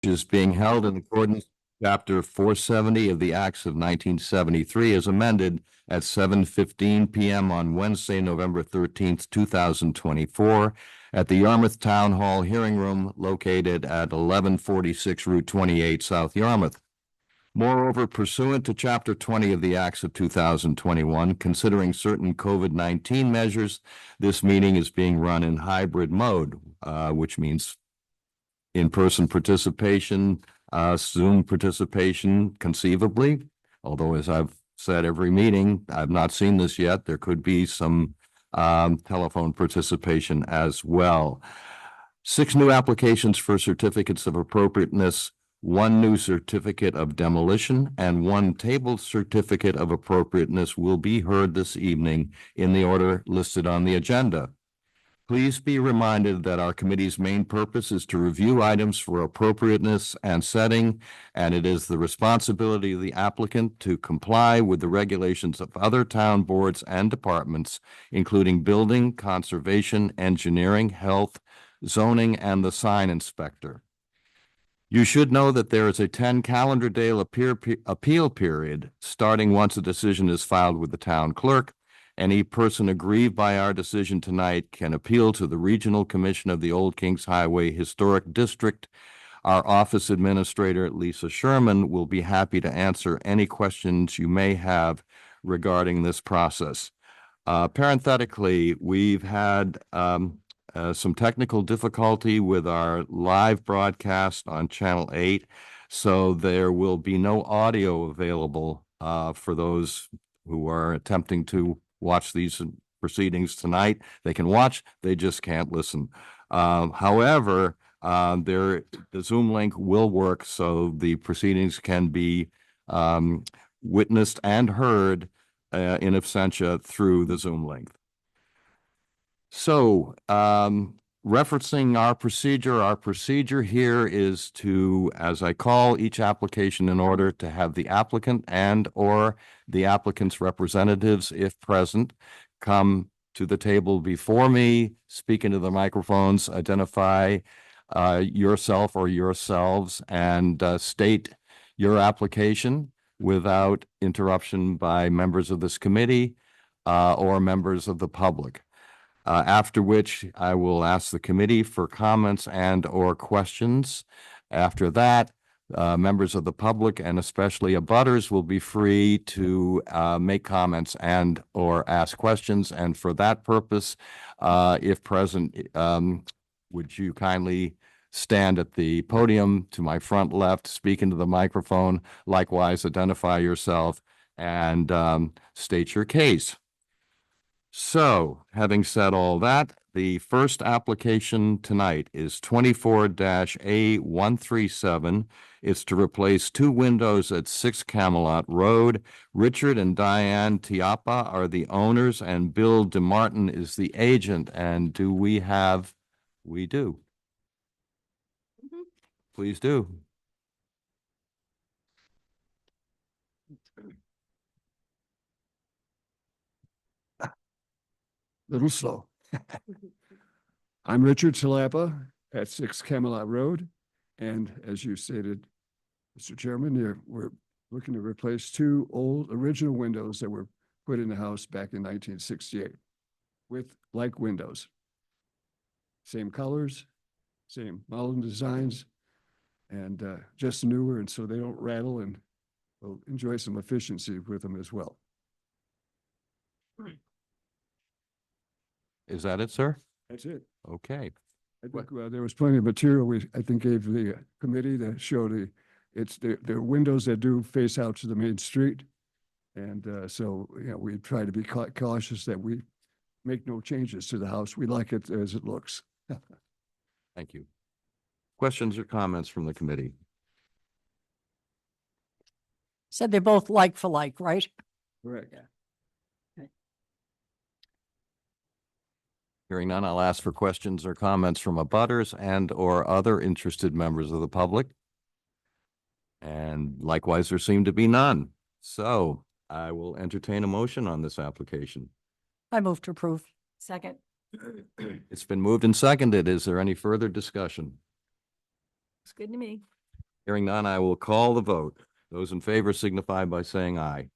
is being held in accordance with Chapter 470 of the Acts of 1973 as amended at 7:15 p.m. on Wednesday, November 13th, 2024 at the Yarmouth Town Hall Hearing Room located at 1146 Route 28, South Yarmouth. Moreover, pursuant to Chapter 20 of the Acts of 2021, considering certain COVID-19 measures, this meeting is being run in hybrid mode, which means in-person participation, Zoom participation conceivably, although as I've said every meeting, I've not seen this yet. There could be some telephone participation as well. 6 new applications for certificates of appropriateness, 1 new certificate of demolition, and 1 tabled certificate of appropriateness will be heard this evening in the order listed on the agenda. Please be reminded that our committee's main purpose is to review items for appropriateness and setting, and it is the responsibility of the applicant to comply with the regulations of other town boards and departments, including building, conservation, engineering, health, zoning, and the sign inspector. You should know that there is a 10 calendar day appeal period starting once a decision is filed with the town clerk. Any person aggrieved by our decision tonight can appeal to the Regional Commission of the Old Kings Highway Historic District. Our office administrator, Lisa Sherman, will be happy to answer any questions you may have regarding this process. Parenthetically, we've had some technical difficulty with our live broadcast on Channel 8, so there will be no audio available for those who are attempting to watch these proceedings tonight. They can watch, they just can't listen. However, the Zoom link will work, so the proceedings can be witnessed and heard in absentia through the Zoom link. So, referencing our procedure here is to, as I call each application in order, to have the applicant and or the applicant's representatives, if present, come to the table before me, speak into the microphones, identify yourself or yourselves, and state your application without interruption by members of this committee or members of the public. After which I will ask the committee for comments and or questions. After that, members of the public and especially abutters will be free to make comments and or ask questions. And for that purpose, if present, would you kindly stand at the podium to my front left, speak into the microphone, likewise identify yourself and state your case. So, having said all that, the first application tonight is 24-A137. It's to replace 2 windows at 6 Camelot Road. Richard and Diane Tiapa are the owners, and Bill DeMartin is the agent. And do we have? We do. Mm-hmm. Please do. Little slow. I'm Richard Salapa at 6 Camelot Road. And as you stated, Mr. Chairman, we're looking to replace 2 old original windows that were put in the house back in 1968 with like windows. Same colors, same model designs, and just newer, and so they don't rattle, and we'll enjoy some efficiency with them as well. Is that it, sir? That's it. Okay. I think there was plenty of material I think gave the committee to show the windows that do face out to the main street. And so, we try to be cautious that we make no changes to the house. We like it as it looks. Thank you. Questions or comments from the committee? Said they're both like for like, right? Correct. Yeah. Hearing none, I'll ask for questions or comments from abutters and or other interested members of the public. And likewise, there seem to be none. So I will entertain a motion on this application. I move to approve. Second. It's been moved and seconded. Is there any further discussion? It's good to me. Hearing none, I will call the vote. Those in favor signify by saying aye.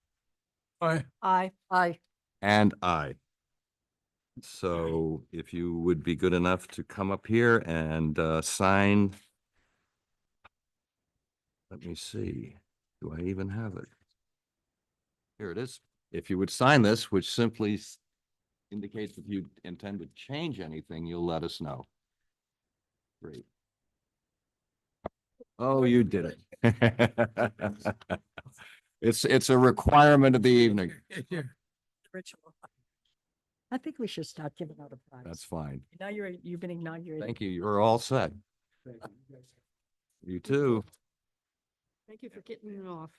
Aye. Aye. Aye. And aye. So if you would be good enough to come up here and sign. Let me see. Do I even have it? Here it is. If you would sign this, which simply indicates if you intend to change anything, you'll let us know. Great. Oh, you did it. It's a requirement of the evening. Ritual. I think we should start giving out a prize. That's fine. Now you've been inaugurated. Thank you. You're all set. You too. Thank you for getting it off.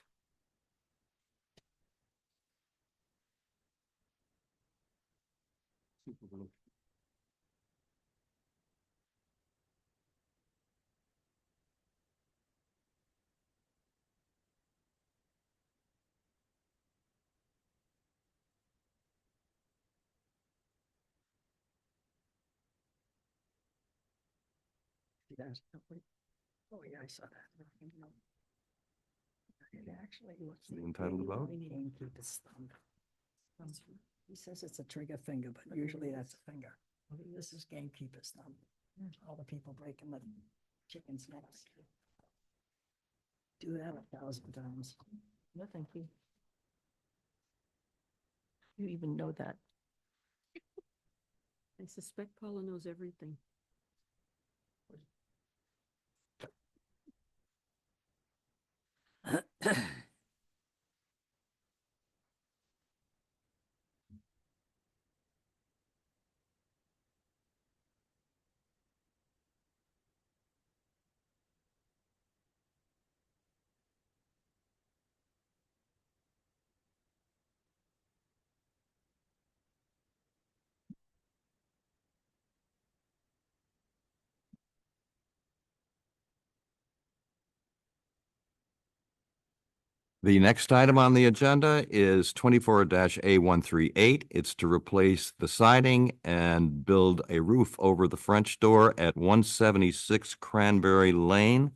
Yes. Oh, yeah, I saw that. It actually looks. The entitled vote? Gamekeeper's thumb. He says it's a trigger finger, but usually that's a finger. This is gamekeeper's thumb. All the people breaking the chicken's necks. Do that 1,000 times. No, thank you. You even know that. I suspect Paula knows everything. The next item on the agenda is 24-A138. It's to replace the siding and build a roof over the French door at 176 Cranberry Lane.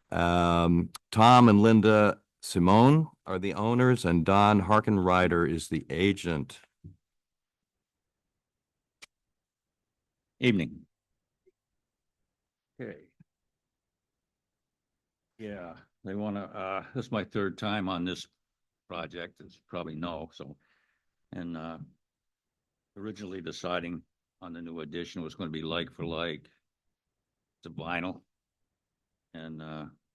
Tom and Linda Simone are the owners, and Don Harkenrider is the agent. Evening. Okay. Yeah, they want to, this is my third time on this project, as you probably know, so. And originally deciding on the new addition was going to be like for like. It's a vinyl. And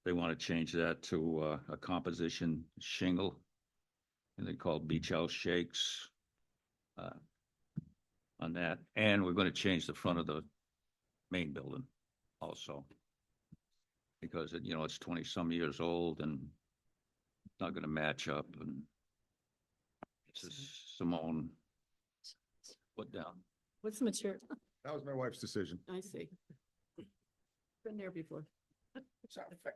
they want to change that to a composition shingle. And they call it Beach House Shakes. On that, and we're going to change the front of the main building also. Because it's 20-some years old and it's not going to match up, and this is Simone put down. What's the material? That was my wife's decision. I see. Been there before.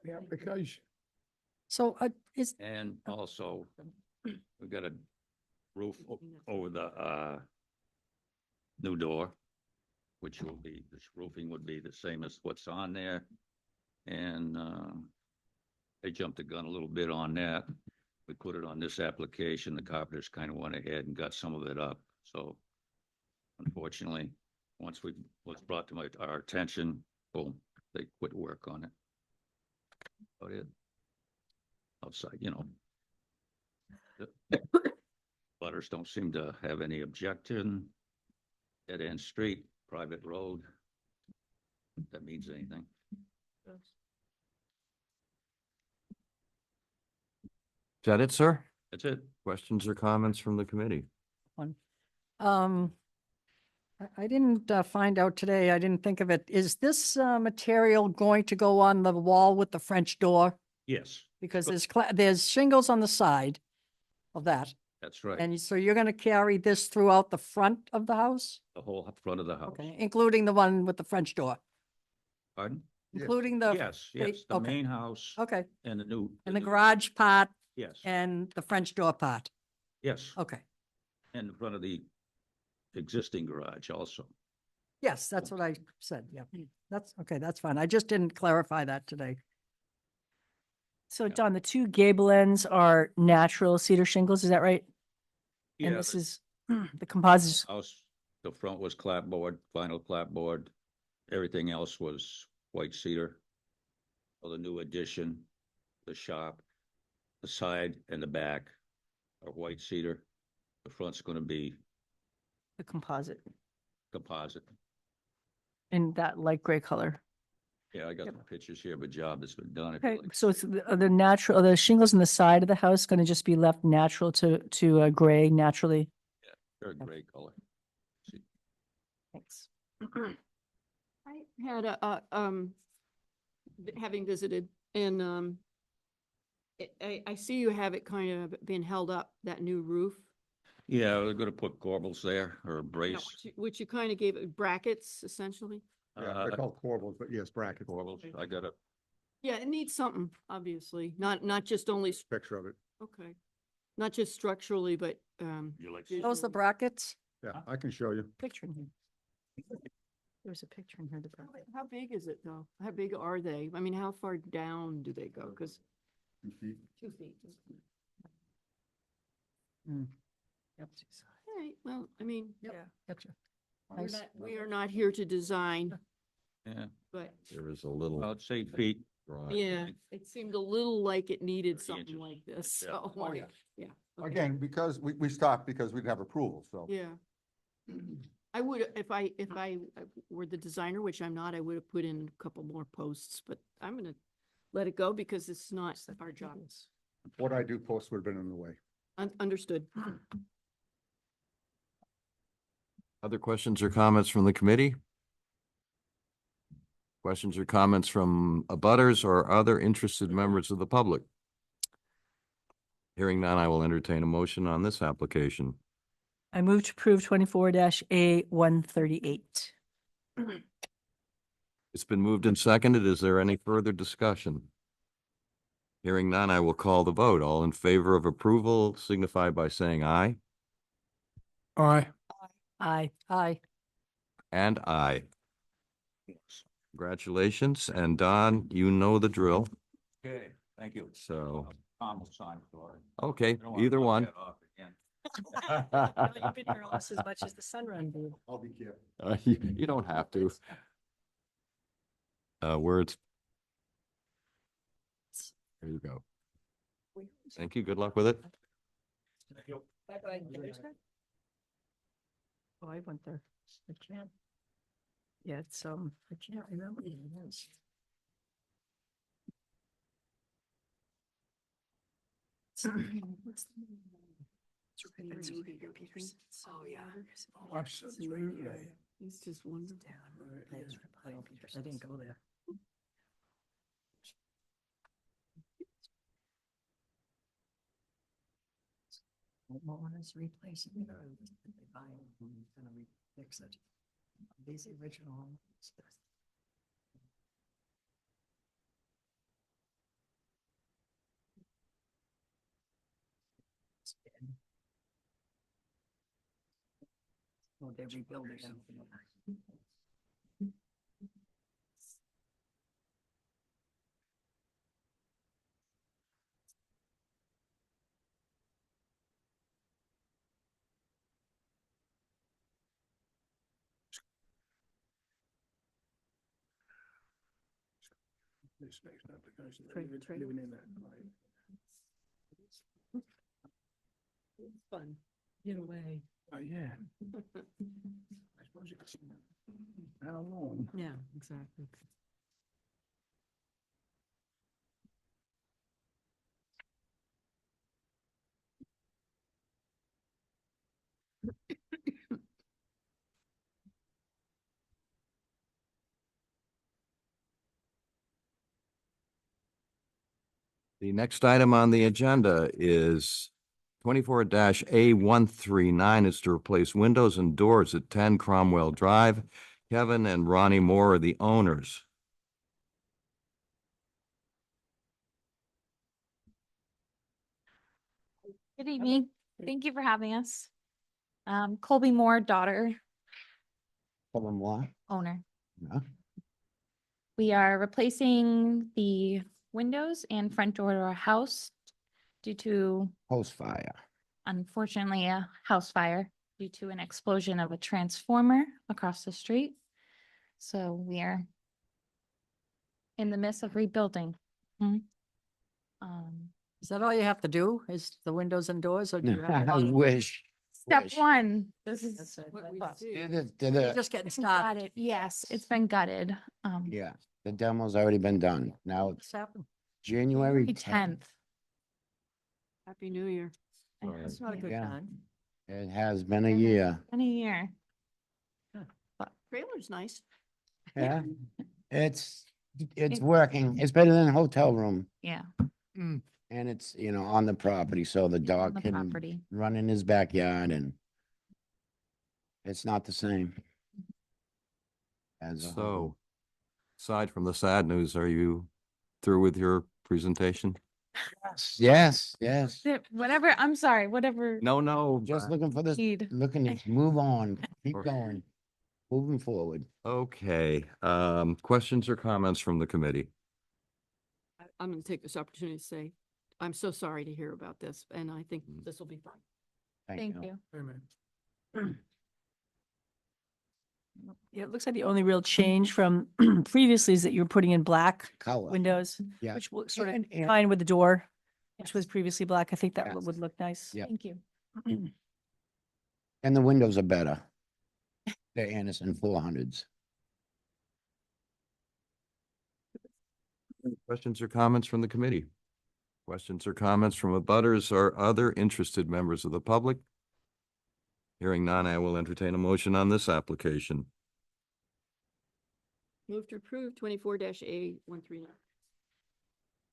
Yeah, because So is, And also, we've got a roof over the new door, which will be, this roofing would be the same as what's on there. And they jumped the gun a little bit on that. We put it on this application. The carpenters kind of went ahead and got some of it up. So unfortunately, once it was brought to our attention, boom, they quit work on it. About it. Outside, the butters don't seem to have any objection. Dead end street, private road. If that means anything. Is that it, sir? That's it. Questions or comments from the committee? I didn't find out today, I didn't think of it. Is this material going to go on the wall with the French door? Yes, Because there's shingles on the side of that. that's right. And so you're going to carry this throughout the front of the house? The whole front of the house. Okay, including the one with the French door, Pardon? Yes. including the. Yes, wait, yes, the okay. main house Okay, and the new. and the garage part Yes, and the French door part. yes, Okay, and in front of the existing garage also. yes, that's what I said, yeah. That's, okay, that's fine. I just didn't clarify that today. So Yeah. Don, the two gable ends are natural cedar shingles, is that right? Yeah, And this the is the composites. house, the front was clapboard, vinyl clapboard. Everything else was white cedar. Well, the new addition, the shop, the side and the back are white cedar. The front's gonna be The composite composite. in that light gray color. Yeah, I got Yep. the pictures here of a job that's been done. if you Okay, like. so it's the natural, the shingles on the side of the house going to just be left natural to gray naturally? They're a gray color. See, Thanks. I had having visited and, I see you have it kind of been held up, that new roof. yeah, we're gonna put corbels there or a Yeah, brace. which you kind of gave it brackets essentially. Yeah, they're called corbels, but yes, brackets, Corbels, I got a, Yeah, it needs something, obviously, not just only, picture of it. okay. Not just structurally, but, you like. Those the brackets? Yeah, I can show you. Picture in here. There's a picture in here. The bracket. how big is it though? How big are they? I mean, how far down do they go? Cause 2 feet. 2 feet. Yep. All right, well, I mean, Yeah, gotcha. we're Nice. we are not here to design, Yeah, but There is a little. well, it's 8 feet. drawing. yeah, it seemed a little like it needed 30 something inches. like this, Yeah. so. Oh, yeah. Yeah. okay. Again, because we stopped because we didn't have approval, so. Yeah. I would, if I were the designer, which I'm not, I would have put in a couple more posts, but I'm gonna let it go because it's not our job. What I do post would have been in the way. Understood. Other questions or comments from the committee? Questions or comments from abutters or other interested members of the public? Hearing none, I will entertain a motion on this application. I move to approve 24-A138. It's been moved and seconded. Is there any further discussion? Hearing none, I will call the vote. All in favor of approval signify by saying aye. Aye. Aye. Aye. And aye. Congratulations. And Don, you know the drill. Okay, thank you. So, Tom will sign for it. okay, I don't wanna either knock one. that off again. You've been here almost as much as the sun run did. I'll be careful. You don't have to. Words. There you go. Thank you. Good luck with it. Bye-bye. Oh, I went there. I can't. Yeah, it's, I can't remember what it is. What's the name? It's Ruby Peterson. Oh, yeah. Absolutely. It's just wonderful. I didn't go there. What is replacing the road that they buy and who's gonna fix it? These original ones. Oh, they're rebuilding them. It's fun. Get away. Oh, yeah. How long? Yeah, exactly. The next item on the agenda is 24-A139 is to replace windows and doors at 10 Cromwell Drive. Kevin and Ronnie Moore are the owners. Good evening. Thank you for having us. Colby Moore, daughter, Tell them why. owner. Yeah. We are replacing the windows and front door to our house due to, Post fire. unfortunately, a house fire due to an explosion of a transformer across the street. So we are in the midst of rebuilding. Mhm. Is that all you have to do, is the windows and doors, or do you have? a I lot of- wish. Step wish. one, this That's is. it. What we That's- see. Did You're it- just getting It's started. gutted. Yes, it's been gutted. Yeah, the demo's already been done. Now it's What's happened? January January 10th. 10th. Happy New Year. That's not a good Yeah. time. It has been a year. In a year. Trailer's nice. Yeah, it's working. It's better than a hotel room. Yeah, And it's, on the property, so the on dog the can property. run in his backyard and it's not the same. As a So, home. aside from the sad news, are you through with your presentation? Yes. Whatever, I'm sorry, whatever. No. Just looking for this, Need. looking to move on, keep Or- going, moving forward. Okay, questions or comments from the committee? I'm going to take this opportunity to say, I'm so sorry to hear about this, and I think Mm. this will be fine. Thank you. Yeah, it looks like the only real change from previously is that you were putting in black Color. windows, Yeah. which will sort of And- fine with the door, which Yes. was previously black. I think that Yes. would look nice. Yeah. Thank you. And the windows are better. They're Anderson 400s. Questions or comments from the committee? Questions or comments from abutters or other interested members of the public? Hearing none, I will entertain a motion on this application. Move to approve 24-A139.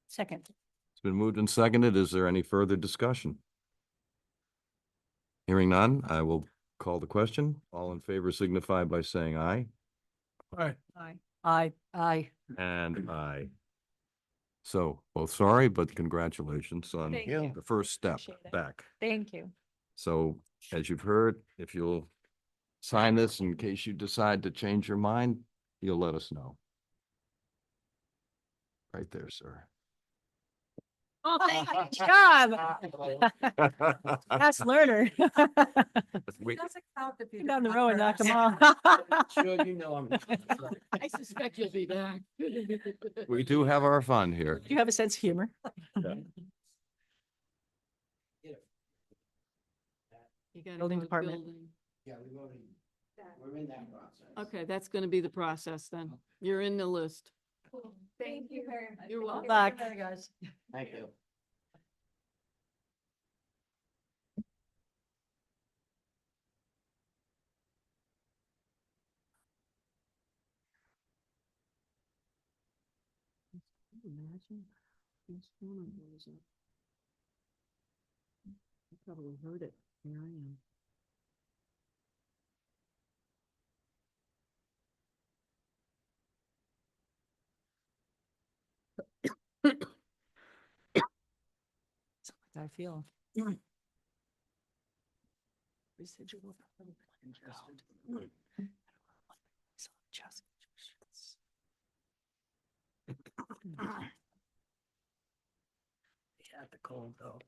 Second. It's been moved and seconded. Is there any further discussion? Hearing none, I will call the question. All in favor signify by saying aye. Aye. Aye. And aye. So both sorry, but congratulations on Thank you. the first step Appreciate it. back. Thank you. So as you've heard, if you'll sign this in case you decide to change your mind, you'll let us know. Right there, sir. Oh, good job. Fast learner. We- Doesn't count if you Get down the do row it and knock them first. off. Sure, you know him. I suspect you'll be back. We do have our fun here. You have a sense of humor. You gotta Building go to department. building. Yeah, we're in that process. Okay, that's going to be the process then. You're in the list. Thank you very much. You're welcome. Luck. Bye, guys. Thank you. Imagine. this woman goes up. You probably heard it. Here I am. I feel. Residual. Yeah, the cold though.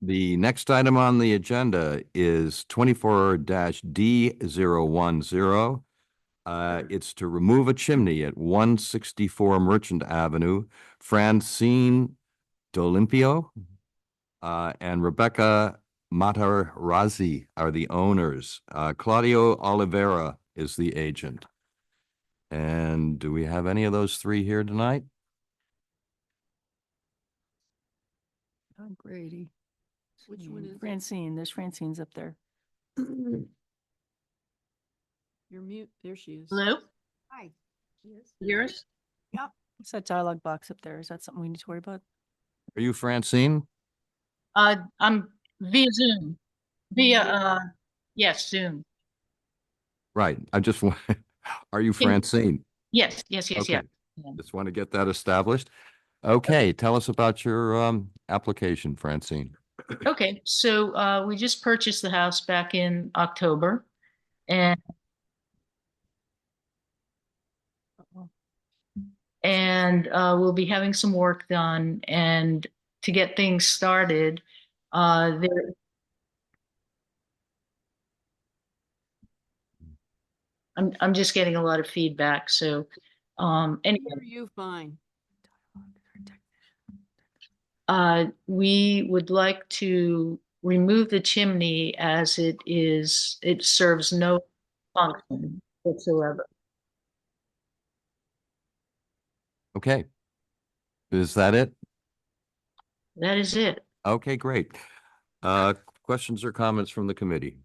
The next item on the agenda is 24-D010. It's to remove a chimney at 164 Merchant Avenue. Francine Dolimpio and Rebecca Matarazzi are the owners. Claudio Oliveira is the agent. And do we have any of those three here tonight? Tom Grady. Which one is it? Francine, there's Francine's up there. You're mute. There she is. Hello, Hi. She is. yours? What's that dialogue box up there? Is that something we need to worry about? Are you Francine? I'm via Zoom, yes, Zoom. Right, I just want, are you Can- Francine? Yes, yes, yes, yeah. Okay, just want to get that established. Okay, tell us about your application, Francine. Okay, so we just purchased the house back in October and we'll be having some work done, and to get things started, there I'm just getting a lot of feedback, so anyway, Hear you fine. we would like to remove the chimney as it serves no function whatsoever. Okay. Is that it? That is it. Okay, great. Questions or comments from the committee?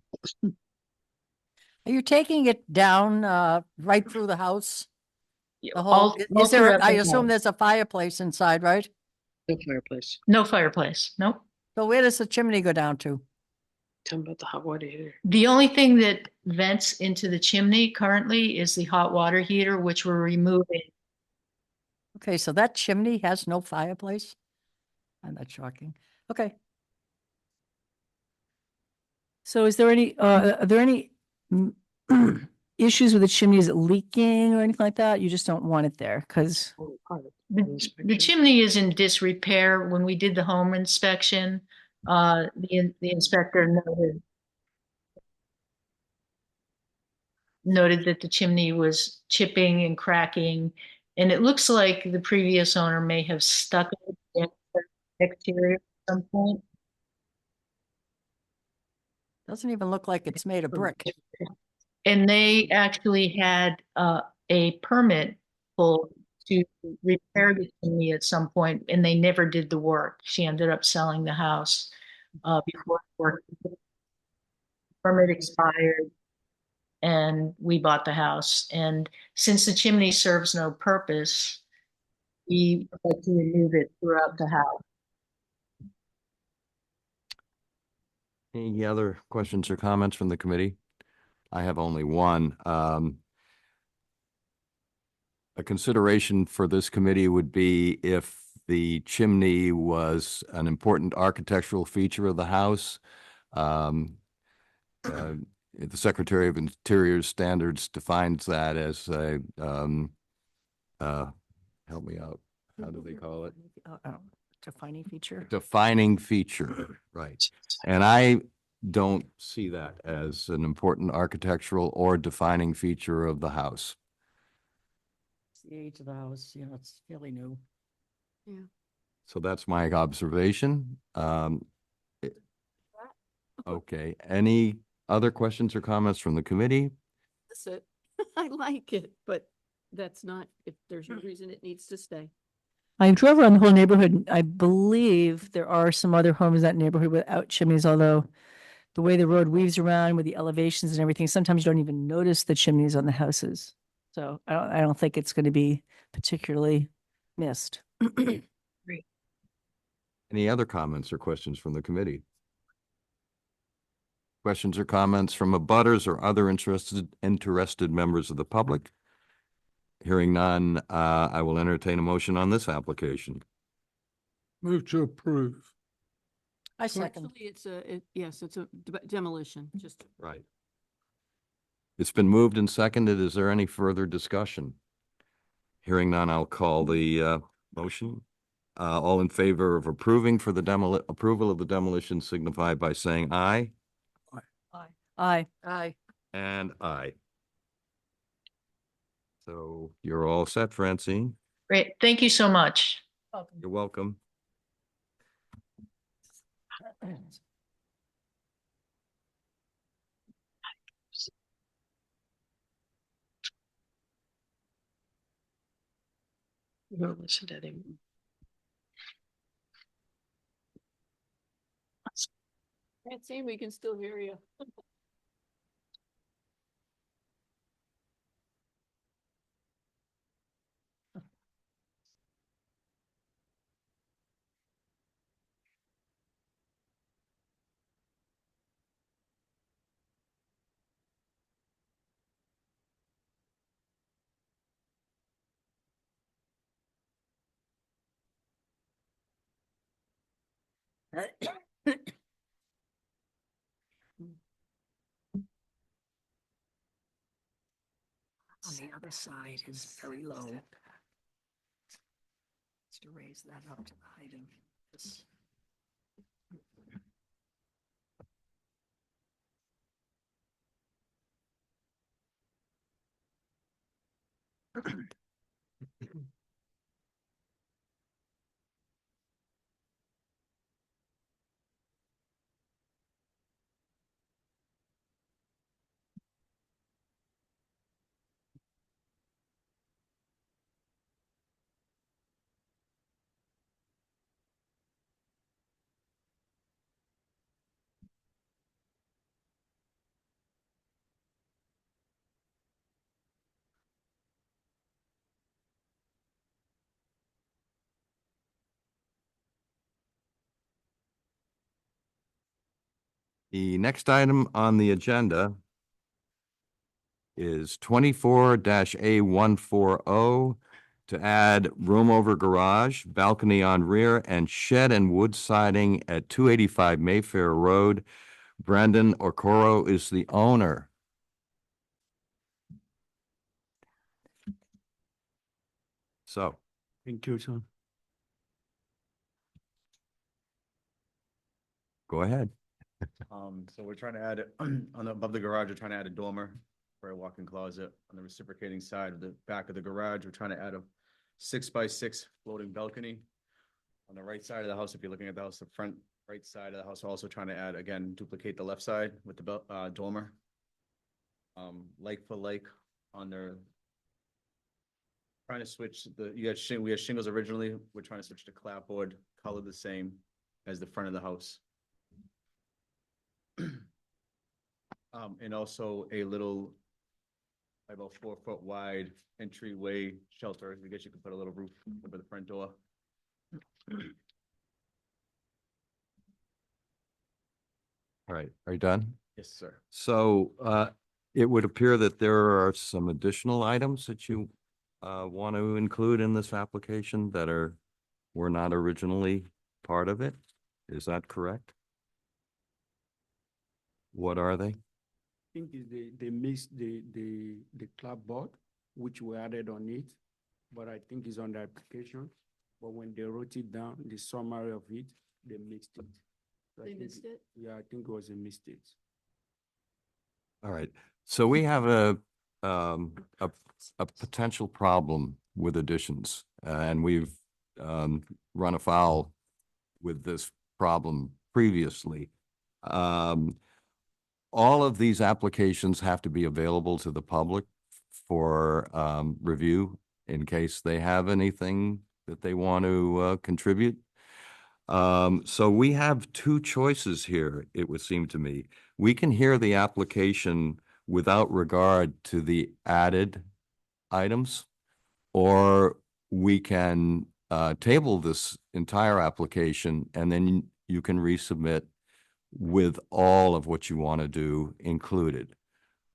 You're taking it down, right through the house? The All- whole, all is there, throughout I the assume house. there's a fireplace inside, right? No fireplace. No fireplace, nope. So where does the chimney go down to? Tell me about the hot water heater. The only thing that vents into the chimney currently is the hot water heater, which we're removing. Okay, so that chimney has no fireplace? And that's shocking. Okay. So is there any, are there any mm, issues with the chimney? Is it leaking or anything like that? You just don't want it there because, Only part of The inspection. chimney is in disrepair. When we did the home inspection, the inspector noted that the chimney was chipping and cracking, and it looks like the previous owner may have stuck it in the exterior at some point. Doesn't even look like it's made of brick. And they actually had a permit pulled to repair the chimney at some point, and they never did the work. She ended up selling the house before the work. Permit expired, and we bought the house. And since the chimney serves no purpose, we would like to remove it throughout the house. Any other questions or comments from the committee? I have only one. A consideration for this committee would be if the chimney was an important architectural feature of the house. The Secretary of Interior Standards defines that as a, help me out, how do they call it? Defining feature. Defining feature, right. And I don't see that as an important architectural or defining feature of the house. It's the age of the house, you know, it's fairly new. So that's my observation. Okay, any other questions or comments from the committee? That's it. I like it, but that's not, if there's no reason it needs to stay. I drove around the whole neighborhood. And I believe there are some other homes in that neighborhood without chimneys, although the way the road weaves around with the elevations and everything, sometimes you don't even notice the chimneys on the houses. So I don't think it's going to be particularly missed. Any other comments or questions from the committee? Questions or comments from abutters or other interested members of the public? Hearing none, I will entertain a motion on this application. Move to approve. I second. Actually, yes, it's a demolition, just. Right. It's been moved and seconded. Is there any further discussion? Hearing none, I'll call the motion. All in favor of approving for the approval of the demolition signify by saying aye. Aye. Aye. And aye. So you're all set, Francine. Great, thank you so much. You're welcome. You don't listen to them. Francine, we can still hear you. On the other side is very low. It's to raise that up to the height of this. The next item on the agenda is 24-A140 to add room over garage, balcony on rear, and shed and wood siding at 285 Mayfair Road. Brendan Okoro is the owner. So, Thank you, John. go ahead. So we're trying to add, on the, above the garage, we're trying to add a dormer for a walk-in closet. On the reciprocating side of the back of the garage, we're trying to add a 6x6 floating balcony. On the right side of the house, if you're looking at the house, the front right side of the house, we're also trying to add, again, duplicate the left side with the dormer. Like for like on their, trying to switch the, we had shingles originally, we're trying to switch to clapboard, color the same as the front of the house. And also a little, about 4 foot wide entryway shelter. I guess you could put a little roof over the front door. All right, are you done? Yes, sir. So, it would appear that there are some additional items that you want to include in this application that were not originally part of it. Is that correct? What are they? I think is they missed the clapboard, which we added on it, but I think it's on the application. But when they wrote it down, the summary of it, they mixed it. So I They think missed it? Yeah, I think it was a mistake. All right, so we have a potential problem with additions, and we've run afoul with this problem previously. All of these applications have to be available to the public for review in case they have anything that they want to contribute. So we have two choices here, it would seem to me. We can hear the application without regard to the added items, or we can table this entire application and then you can resubmit with all of what you want to do included.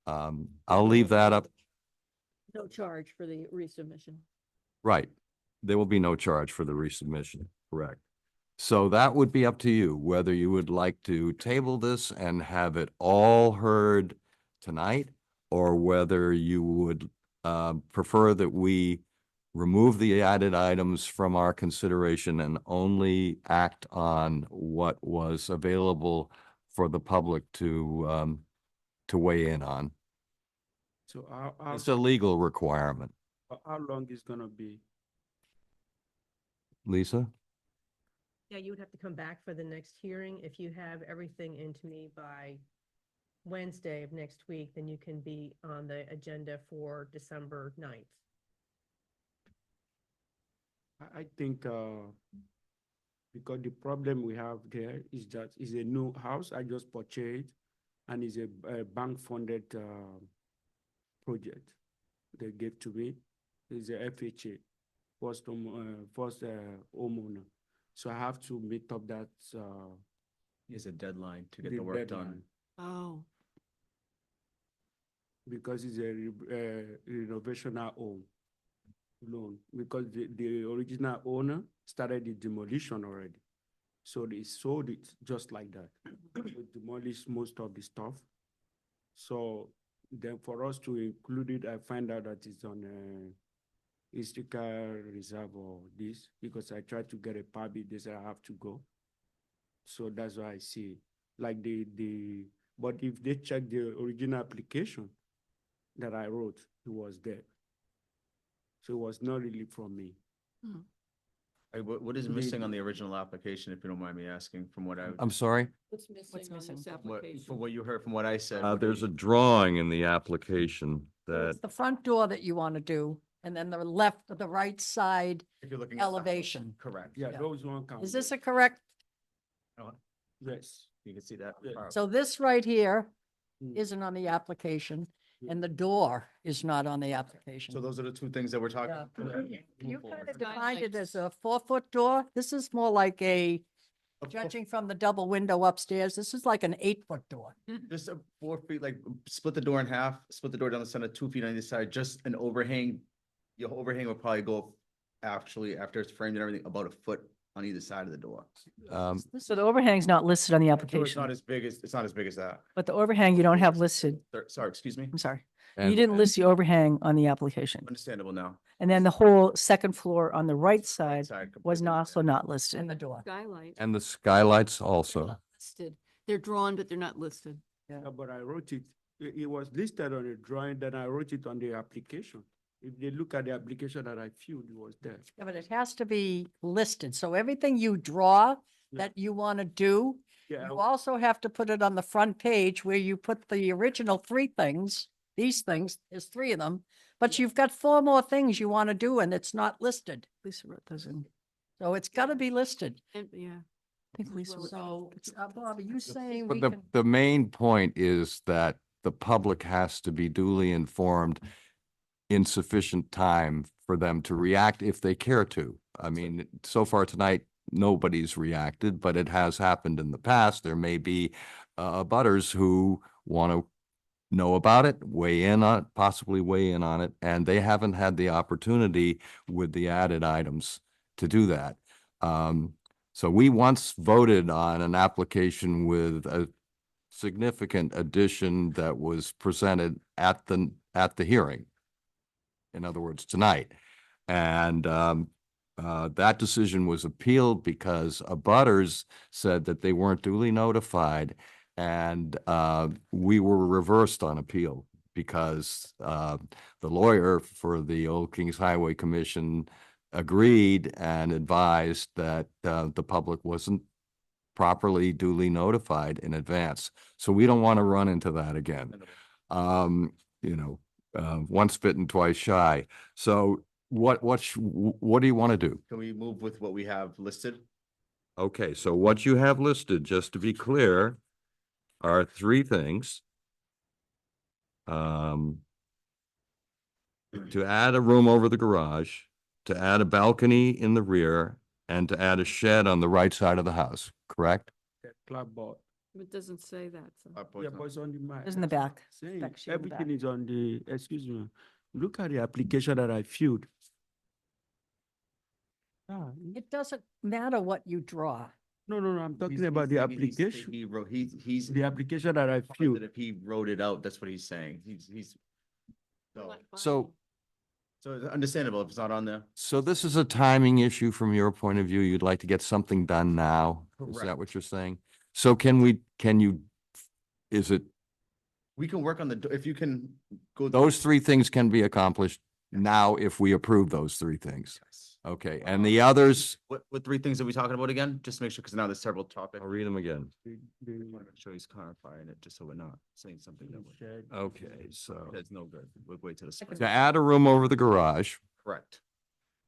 I'll leave that up. No charge for the resubmission. Right. There will be no charge for the resubmission, correct? So that would be up to you, whether you would like to table this and have it all heard tonight, or whether you would prefer that we remove the added items from our consideration and only act on what was available for the public to weigh in on. So It's a legal requirement. how long is gonna be? Lisa? Yeah, you would have to come back for the next hearing. If you have everything into me by Wednesday of next week, then you can be on the agenda for December 9th. I think because the problem we have there is that it's a new house I just purchased, and it's a bank funded project they gave to me. It's a FHA, first homeowner. So I have to meet up that. Is a deadline to get the the work done. deadline, Oh, because it's a renovation home loan, because the original owner started the demolition already. So they sold it just like that. They demolished most of the stuff. So then for us to include it, I find out that it's on historical reserve or this, because I tried to get a permit, they said I have to go. So that's why I see, like but if they check the original application that I wrote, it was there. So it was not really from me. What is missing on the original application, if you don't mind me asking, from what I, I'm sorry? What's missing on missing? this what, application? from what you heard, from what I said? what do There's you- a drawing in the application So that, it's the front door that you want to do, and then the left, the right side If you're looking at the- elevation. Correct. Yeah, Yeah. those one count. Is this a correct? Yes. You can see that. Yeah. part. So this right here Mm. isn't on the application, Yeah. and the door is not on the application. So those are the two things that we're talking. Yeah. about. You Move kind forward. of defined it as a 4-foot door. This is more like A- a- judging from the double window upstairs, this is like an 8-foot door. Just a 4 feet, like split the door in half, split the door down the center, 2 feet on either side, just an overhang. Your overhang will probably go actually after it's framed and everything, about a foot on either side of the door. So the overhang's not listed on the So it's application, not as big as, it's not as big as that. but the overhang you don't have listed. Sorry, excuse me. I'm sorry. You and didn't list the overhang on the application. Understandable now. And then the whole second floor on the right side Side was completely, not yeah. also not In listed. the door. Skylight. and the skylights They're also. not listed. They're drawn, but they're not listed. Yeah, but I wrote it, it was listed on a drawing, then I wrote it on the application. If they look at the application that I filled, it was there. Yeah, but it has to be listed. So everything you draw Yeah. that you want to do, Yeah, you also have to put it on the front page where you put the original 3 things. These things, there's 3 of them, but you've got 4 more things you want to do and it's not listed. Lisa wrote those in. So it's got to be listed. And, yeah. I think Lisa wrote. So, Bob, are you saying But we the, can? the main point is that the public has to be duly informed in sufficient time for them to react if they care to. I mean, so far tonight, nobody's reacted, but it has happened in the past. There may be butters who want to know about it, weigh in on it, possibly weigh in on it, and they haven't had the opportunity with the added items to do that. So we once voted on an application with a significant addition that was presented at the hearing. In other words, tonight. And that decision was appealed because abutters said that they weren't duly notified. And we were reversed on appeal because the lawyer for the Old Kings Highway Commission agreed and advised that the public wasn't properly duly notified in advance. So we don't want to run into that again. You know, once bitten, twice shy. So what do you want to do? Can we move with what we have listed? Okay, so what you have listed, just to be clear, are 3 things. To add a room over the garage, to add a balcony in the rear, and to add a shed on the right side of the house, correct? That clapboard. It doesn't say that, so. Yeah, but it's on the map. It's in the back. Saying Back sheet in the back. everything is on the, excuse me, look at the application that I filled. Ah, It doesn't matter what you draw. no, I'm talking He's about the saying application, He wrote, he's. the application that I that filled. If he wrote it out, that's what he's saying. He's. So, So, so it's understandable if it's not on there. so this is a timing issue from your point of view. You'd like to get something done now? Is that Correct. what you're saying? So is it, We can work on if you can go. those 3 things can be accomplished now if we approve those 3 things? Yes. Okay, and the others, What 3 things are we talking about again? Just to make sure, because now there's several topics. I'll read them again. The I want to make sure he's clarifying it, just so we're not saying something that shed. Okay, so that's no good. We'll wait till the spring. to add a room over the garage, Correct.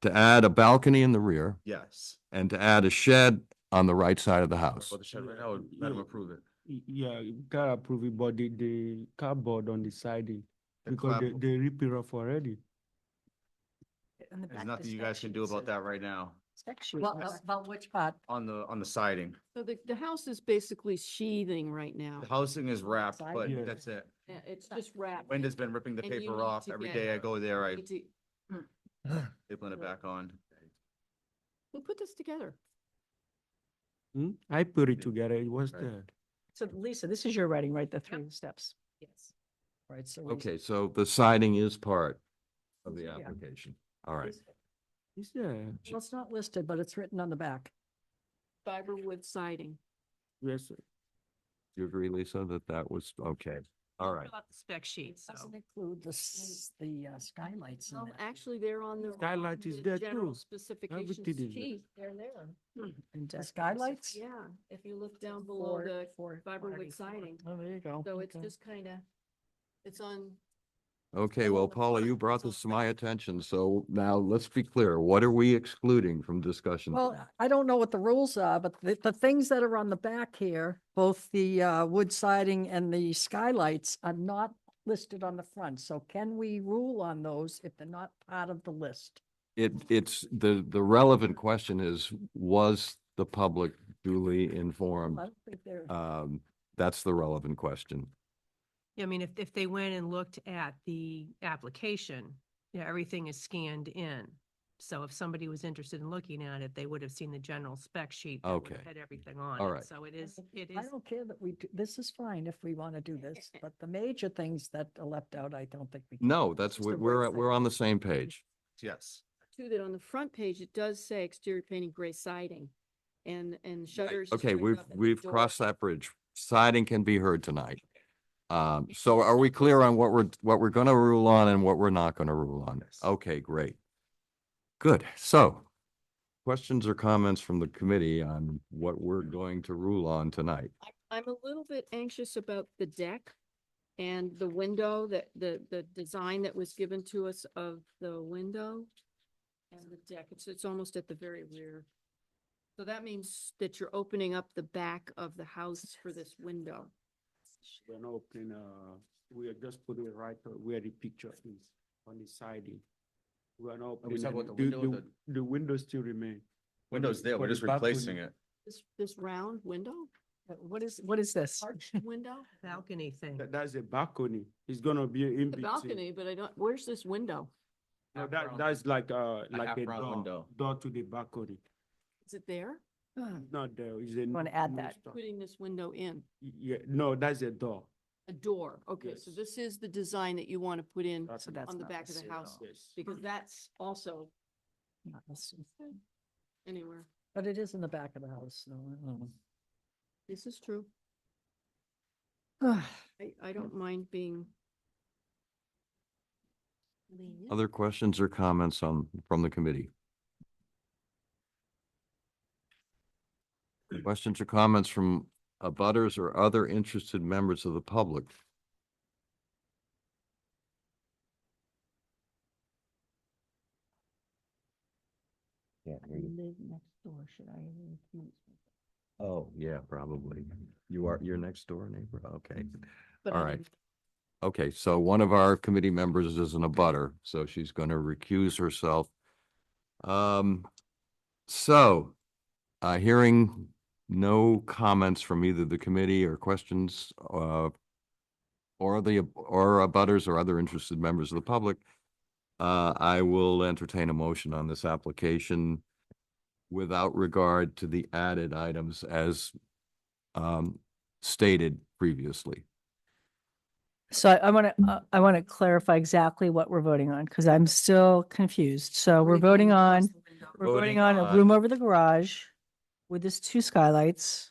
to add a balcony in the rear, Yes. and to add a shed on the right side of the house. For the shed right now, let him approve it. Yeah, you can approve it, but the cardboard on the siding, The because clap- they rip it off already. In the There's back, nothing the you guys spec can do sheet about says- that right now Spec sheet. Well, about which part? on the siding. So the house is basically sheathing right now. The housing is wrapped, Side? but Yeah. that's it. Yeah, it's just wrapped. Wenda's been ripping the And you paper need off. to Every get- day I go there, I Need to- stapling it back on. Who put this together? I put it together, it was Right. there. So Lisa, this is your writing, right? The three steps. Yes. Right, so. we- Okay, so the siding is part of the Yeah. application. All right. It's there, Well, it's not listed, but it's written on the back. Fiber wood siding. yes, sir. Do you agree, Lisa, that that was, okay, all right. Fill out the spec sheet, so. Doesn't include the skylights in Well, it. actually, they're on the. Skylight is the there general too. Specifications Everything is there. sheet. They're there. And the skylights? Yeah, if you look down below the fiber wood siding. Oh, there you go. So it's Okay. just kind of, it's on, Okay, well, Paula, you brought this to my attention, so now let's be clear. What are we excluding from discussion? Well, I don't know what the rules are, but the things that are on the back here, both the wood siding and the skylights are not listed on the front. So can we rule on those if they're not part of the list? It's, the relevant question is, was the public duly informed? I don't think they're. That's the relevant question. Yeah, I mean, if they went and looked at the application, yeah, everything is scanned in. So if somebody was interested in looking at it, they would have seen the general spec sheet. that would have Okay. Had everything on All it. right. So it is, I don't care that we, this is fine if we want to do this, but the major things that are left out, I don't think we. can. No, that's, Just the we're, wood we're on the same page. Yes. too, that on the front page, it does say exterior painting gray siding and shutters. Okay, showing we've, up at the we've door. crossed that bridge. Siding can be heard tonight. So are we clear on what we're gonna rule on and what we're not gonna rule on? Yes. Okay, great. Good. So questions or comments from the committee on what we're going to rule on tonight? I'm a little bit anxious about the deck and the window, that the design that was given to us of the window and the deck. It's almost at the very rear. So that means that you're opening up the back of the house for this window. We're not opening, we are just putting it right where the picture is, on the siding. We are not we opening. talking about the window, The window still remain. Window's there, For we're the just replacing balcony. it. This round window, What is this? arched window, balcony thing. That's a balcony. It's gonna be in the between. balcony, but I don't, where's this window? No, that's like a half round door, window. door to the balcony. Is it there? Not there, it's a. Wanna add new that. stuff. Putting this window in, Yeah, no, that's a door. a door. Okay, so Yes. this is the design that you want to put in That's So that's on the not back of the listed. house, Yes. because that's also Not listed. anywhere. But it is in the back of the house, so. I don't This is true. know. I don't mind being lenient. Other questions or comments from the committee? Questions or comments from abutters or other interested members of the public? Live next door, should I? refuse? Oh, yeah, probably. You're next door neighbor? Okay. But All I right. didn't- Okay, so one of our committee members is an abutter, so she's going to recuse herself. So, hearing no comments from either the committee or questions, or abutters or other interested members of the public, I will entertain a motion on this application without regard to the added items as stated previously. So I want to clarify exactly what we're voting on, because I'm still confused. So we're voting on, we're voting on a room over the garage with this 2 skylights,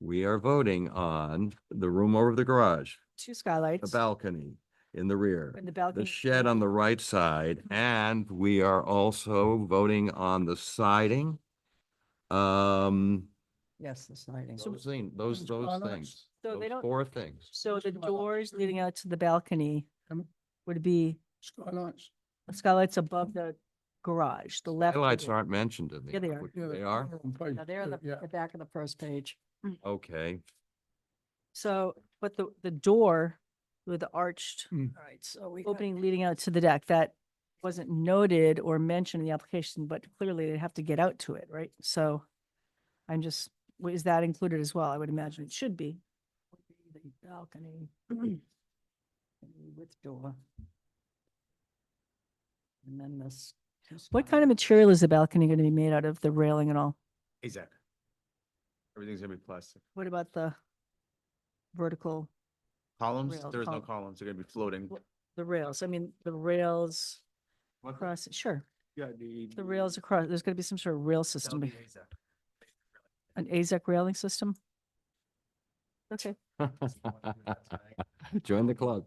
We are voting on the room over the garage, 2 the skylights. balcony in the rear, And the the balcony. shed on the right side, and we are also voting on the siding. Yes, the siding. Those things, So they those don't- 4 things. So the doors leading out to the balcony would be Skylights. the skylights above the garage, the left. Highlights door. aren't mentioned in the. Yeah, they are. application. They are? Yeah, they're on the back of the first page. Okay, So, but the door with the arched All right, so we. got- opening leading out to the deck, that wasn't noted or mentioned in the application, but clearly they have to get out to it, right? So I'm just, is that included as well? I would imagine it should be. The balcony. With door. And then this. What kind of material is the balcony going to be made out of, the railing and all? Exactly. Everything's gonna be plastic. What about the vertical, Columns, Rail there's no column. columns, they're gonna be floating. the rails? I mean, the rails across, sure, Yeah, the rails across, there's gonna be some sort of rail system, an AZAC railing system? Okay, Join the club.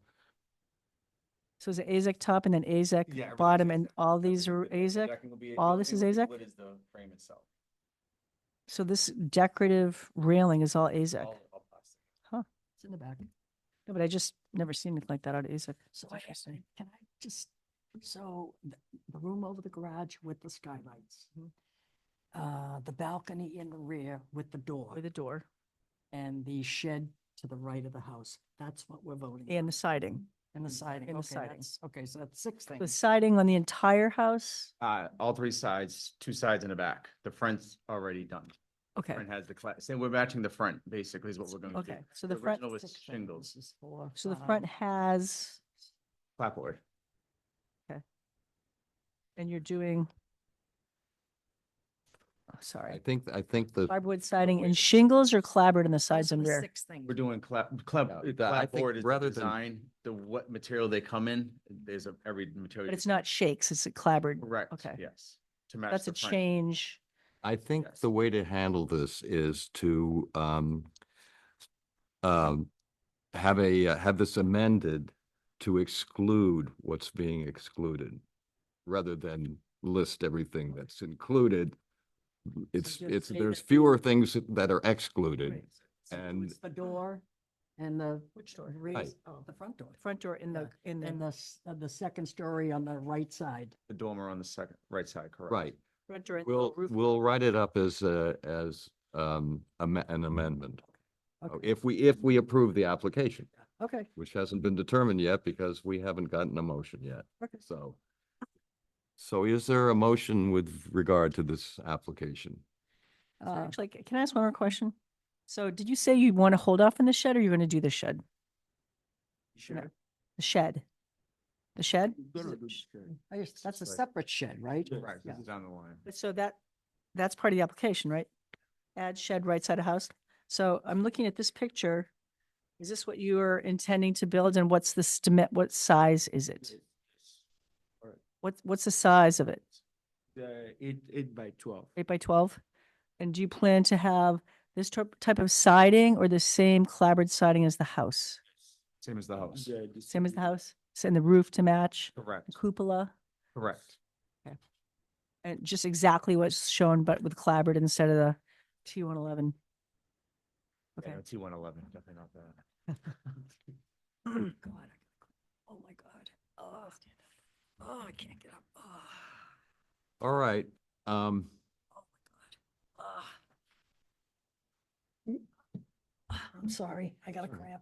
so is it AZAC top and then AZAC bottom and all these are AZAC? All this is AZAC? Is the frame itself. So this decorative railing is all AZAC? Huh, It's in the back. no, but I just never seen anything like that out of AZAC. So can I just, so the room over the garage with the skylights. The balcony in the rear with the door With a door and the shed to the right of the house. That's what we're voting. and on. the siding. And the siding. and the Okay, siding. okay, so that's 6 The things. siding on the entire house? All three sides, 2 sides and a back. The front's already done. Okay, Front has the same, we're matching the front, basically, is what we're going to do. okay, so the front, Original was 6 things. shingles, This is 4, so the 5. front has, clapboard. and you're doing, oh, sorry, I think the, hardwood siding and shingles or clapboard in the Those sides are and the rear? 6 things. We're doing Yeah, I think clapboard is the rather than- design, the what material they come in, there's every material. But it's not shakes, it's a clapboard. Correct, Okay, yes, to match that's the a front. change. I think Yes. the way to handle this is to have this amended to exclude what's being excluded, rather than list everything that's included. It's, just say there's that- fewer things that are excluded. Right. So and- it's the door and the. Which door? Right. Oh, the front door. Front door in the, in And the, the second story on the right side. The dormer on the second, right side, correct. Right. front door. in the We'll, roof we'll line. write it up as an amendment. Okay. If we approve the application, Okay. which hasn't been determined yet because we haven't gotten a motion yet. Okay. So is there a motion with regard to this application? So actually, can I ask one more question? So did you say you want to hold off on the shed or you're going to do the shed? Sure. The shed? The shed? Gonna do the shed. That's a Right. separate shed, right? Right, this Yeah. is down the line. But so that's part of the application, right? Add shed right side of house. So I'm looking at this picture. Is this what you are intending to build and what's the what size is it? What's the size of it? The 8 by 12. 8 by 12? And do you plan to have this type of siding or the same clapboard siding as the house? Same as the house. Same as the house? And the roof to match? Correct, The cupola? correct. And just exactly what's shown, but with clapboard instead of the T111? Okay. Yeah, T111, definitely not that. God. Oh, my God. Oh, I can't get up. Oh, All right, oh my God. I'm sorry. I got a cramp.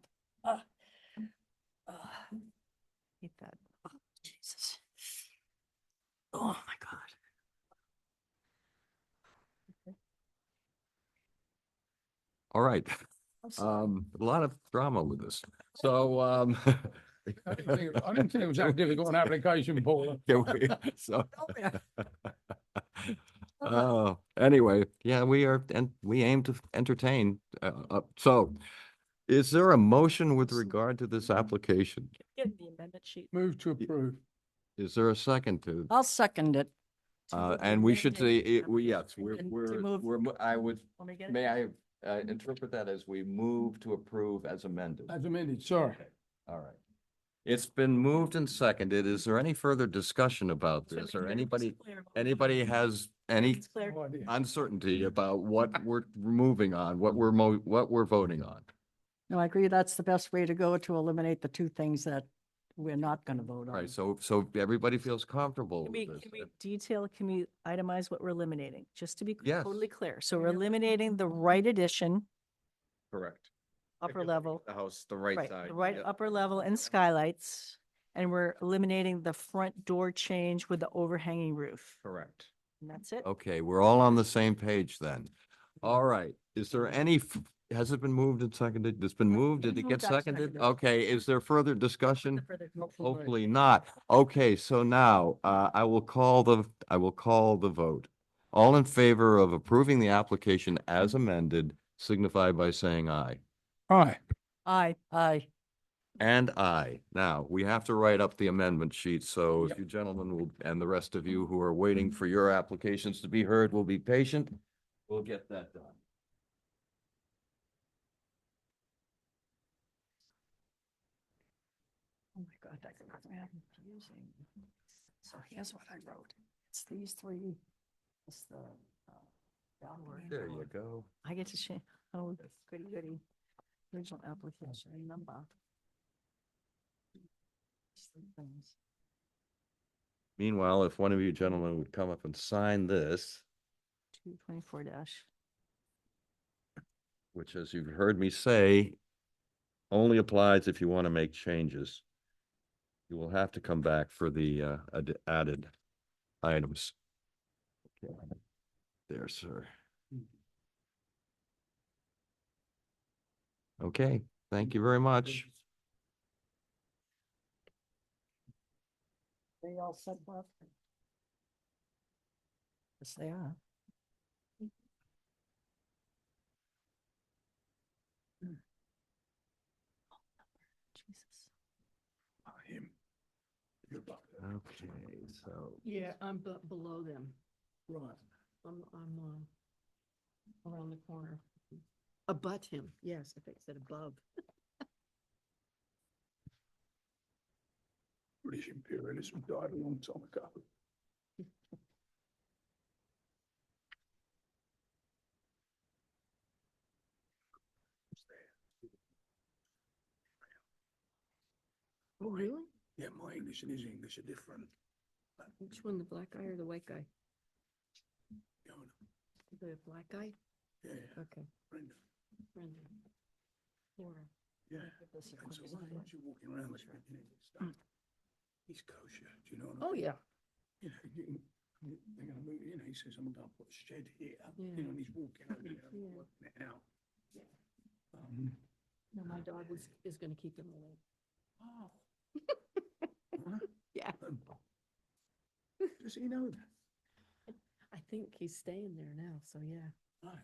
Hate that. Jesus. Oh, my God. all right. I'm sorry. A lot of drama with this. So, I didn't think it was that difficult an application, Paul. can we- so, Oh, yeah. anyway, yeah, we aim to entertain. So is there a motion with regard to this application? Get the amendment sheet. Move to approve. Is there a second to? I'll second it. And we should say, yes, And to move- I would, Want me to get it? may I interpret that as we move to approve as amended? As amended, sorry. Okay, all right. It's been moved and seconded. Is there any further discussion about So this make or it clear. anybody has any It's clear. No idea. uncertainty about what we're moving on, what we're voting on? No, I agree. That's the best way to go to eliminate the 2 things that we're not going to vote on. Right, so everybody feels comfortable Can with we, this. can we detail, can we itemize what we're eliminating? Just to be Yes. totally clear. So we're eliminating the right addition, Correct. upper level, The house, the right right, side. the right Yep. upper level and skylights. And we're eliminating the front door change with the overhanging roof. Correct. And that's it. Okay, we're all on the same page then. All right, is there any, has it been moved and seconded? It's been moved, did it get moved, I've seconded? seconded. Okay, is there further discussion? Not for me. Hopefully not. Okay, so now, I will call the vote. All in favor of approving the application as amended, signify by saying aye. Aye. Aye. And aye. Now, we have to write up the amendment sheet, so if Yep. you gentlemen will, and the rest of you who are waiting for your applications to be heard will be patient, we'll get that done. Oh my God, that got confusing. So here's what I wrote. It's these three. It's the, downward. There you go. I get to change, oh, goody goody. Original application number. Three things. Meanwhile, if one of you gentlemen would come up and sign this, 224 dash. which, as you've heard me say, only applies if you want to make changes. You will have to come back for the added items. Okay. There, sir. Okay, thank you very much. They all said what? Yes, they are. Jesus. Him. You're above that. Okay, so Yeah, I'm below them. Right. I'm around the corner. Abut him, yes, I think I said above. British imperialism died a long time ago. Oh, really? Yeah, my English and his English are different. Which one, the black guy or the white guy? You know, The black guy? yeah, Okay. Brenda. Brendan. Laura. Yeah. This is And so quick, once you're walking around with him, you know, stuff, he's kosher. Do you know what I Oh, mean? yeah. You know, they're gonna move, you know, he says, I'm gonna put a shed here, Yeah. you know, and he's walking over there, Yeah. working it out. Yeah. Um, No, my dog is gonna keep him away. oh. Yeah. Does he know that? I think he's staying there now, so yeah. Right.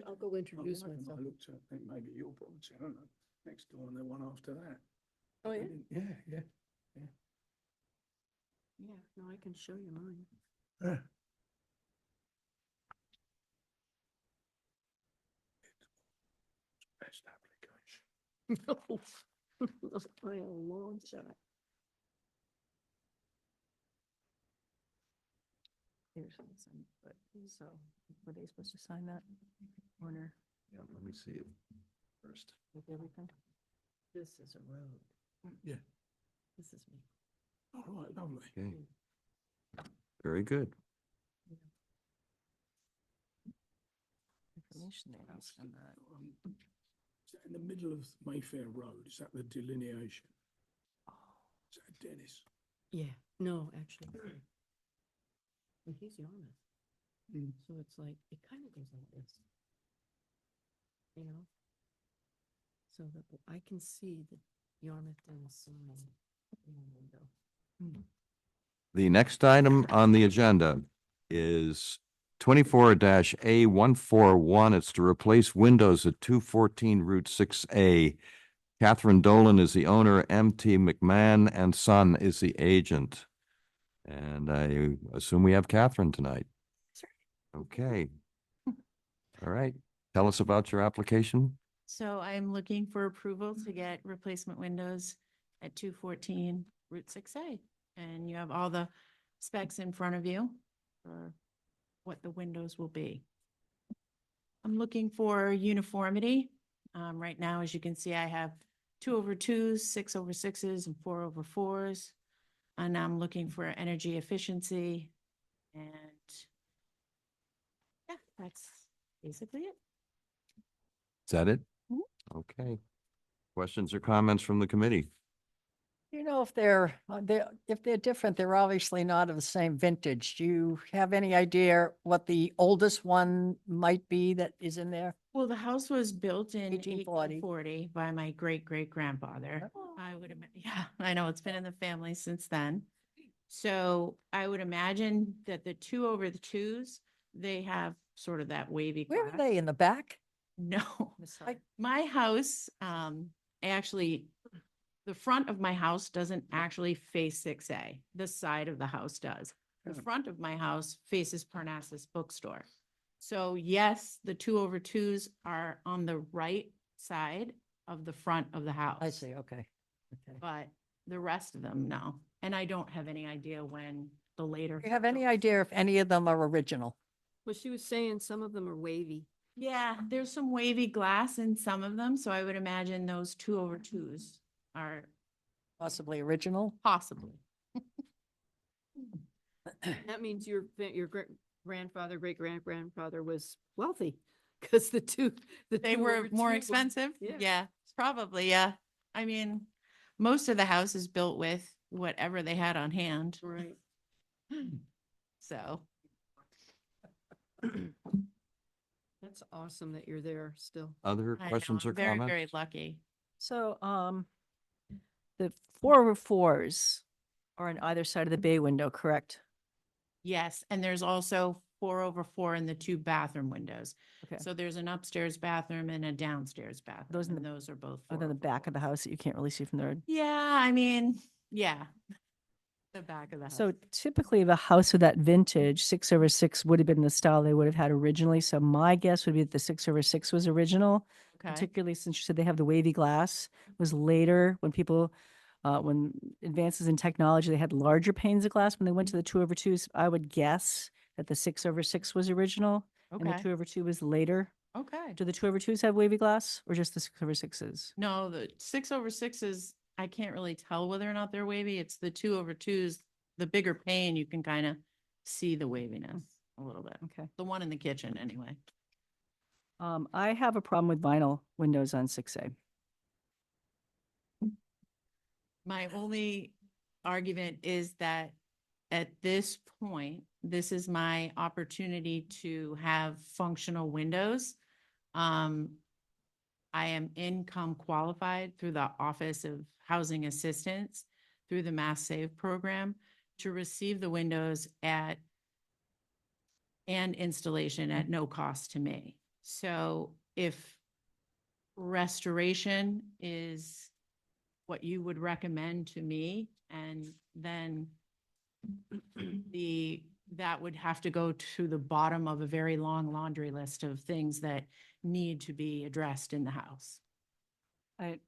I'll go introduce My wife and myself. I looked at, I think maybe your property, I don't know, next door and the one after that. Oh, yeah? Yeah, yeah. Yeah, no, I can show you mine. Yeah. Best application. No, by a long shot. Here's what it's in, but, so, were they supposed to sign that? Warner, yeah, let me see it first. with everything? This is a road. Yeah. This is me. All right, lovely. Okay. Very good. Information there, I'll send that. Is that in the middle of Mayfair Road? Is that the delineation? Is that Dennis? Yeah, no, actually. And he's Yarmouth. Mm. So it's like, it kind of goes like this. You know? So that I can see the Yarmouth Dennis sign in the window. The next item on the agenda is 24-A141. It's to replace windows at 214 Route 6A. Catherine Dolan is the owner, M.T. McMahon and Son is the agent. And I assume we have Catherine tonight. Okay. All right. Tell us about your application. So I'm looking for approval to get replacement windows at 214 Route 6A. And you have all the specs in front of you for what the windows will be. I'm looking for uniformity. Right now, as you can see, I have 2/2s, 6/6s, and 4/4s. And I'm looking for energy efficiency. And yeah, that's basically it. Is that it? Mhm. Okay. Questions or comments from the committee? You know, if they're different, they're obviously not of the same vintage. Do you have any idea what the oldest one might be that is in there? Well, the house was built in 1840. 1840 by my great-great-grandfather. I would, yeah, I know, it's been in the family since then. So I would imagine that the 2/2s they have sort of that wavy. Where are glass. they, in the back? No, The side? my house, actually, the front of my house doesn't actually face 6A. The side of the house does. The front of my house faces Parnassus Bookstore. So yes, the 2/2s are on the right side of the front of the house. I see, okay. Okay. But the rest of them, no. And I don't have any idea when the later. Do you have any idea if any of them are original? Well, she was saying some of them are wavy. Yeah, there's some wavy glass in some of them, so I would imagine those 2/2s are Possibly original? possibly. That means your grandfather, great-grandfather was wealthy because the They two were over more two expensive? yeah. Yeah, probably, yeah. I mean, most of the house is built with whatever they had on hand, Right. so. That's awesome that you're there still. Other I know, questions I'm or very, comments? very lucky. So, the 4/4s are on either side of the bay window, correct? Yes, and there's also 4/4 in the 2 bathroom windows. Okay. So there's an upstairs bathroom and a downstairs bathroom. Those in and the- those are both. Other than the back of the 4/4s. house that you can't really see from the road? Yeah, I mean, yeah. The back of the house. So typically, if a house with that vintage 6/6 would have been the style they would have had originally. So my guess would be that the 6/6 was original, Okay, particularly since you said they have the wavy glass. It was later when people, when advances in technology, they had larger panes of glass. When they went to the 2/2s, I would guess that the 6/6 was original and the okay, 2/2 was later. okay. Do the 2/2s have wavy glass or just the 6/6s? No, the 6/6s, I can't really tell whether or not they're wavy. It's the 2/2s, the bigger pane, you can kind of see the waviness a little bit. Okay. The one in the kitchen anyway. I have a problem with vinyl windows on 6A. My only argument is that at this point, this is my opportunity to have functional windows. I am income qualified through the Office of Housing Assistance through the Mass Save program to receive the windows and installation at no cost to me. So if restoration is what you would recommend to me, and then that would have to go to the bottom of a very long laundry list of things that need to be addressed in the house. I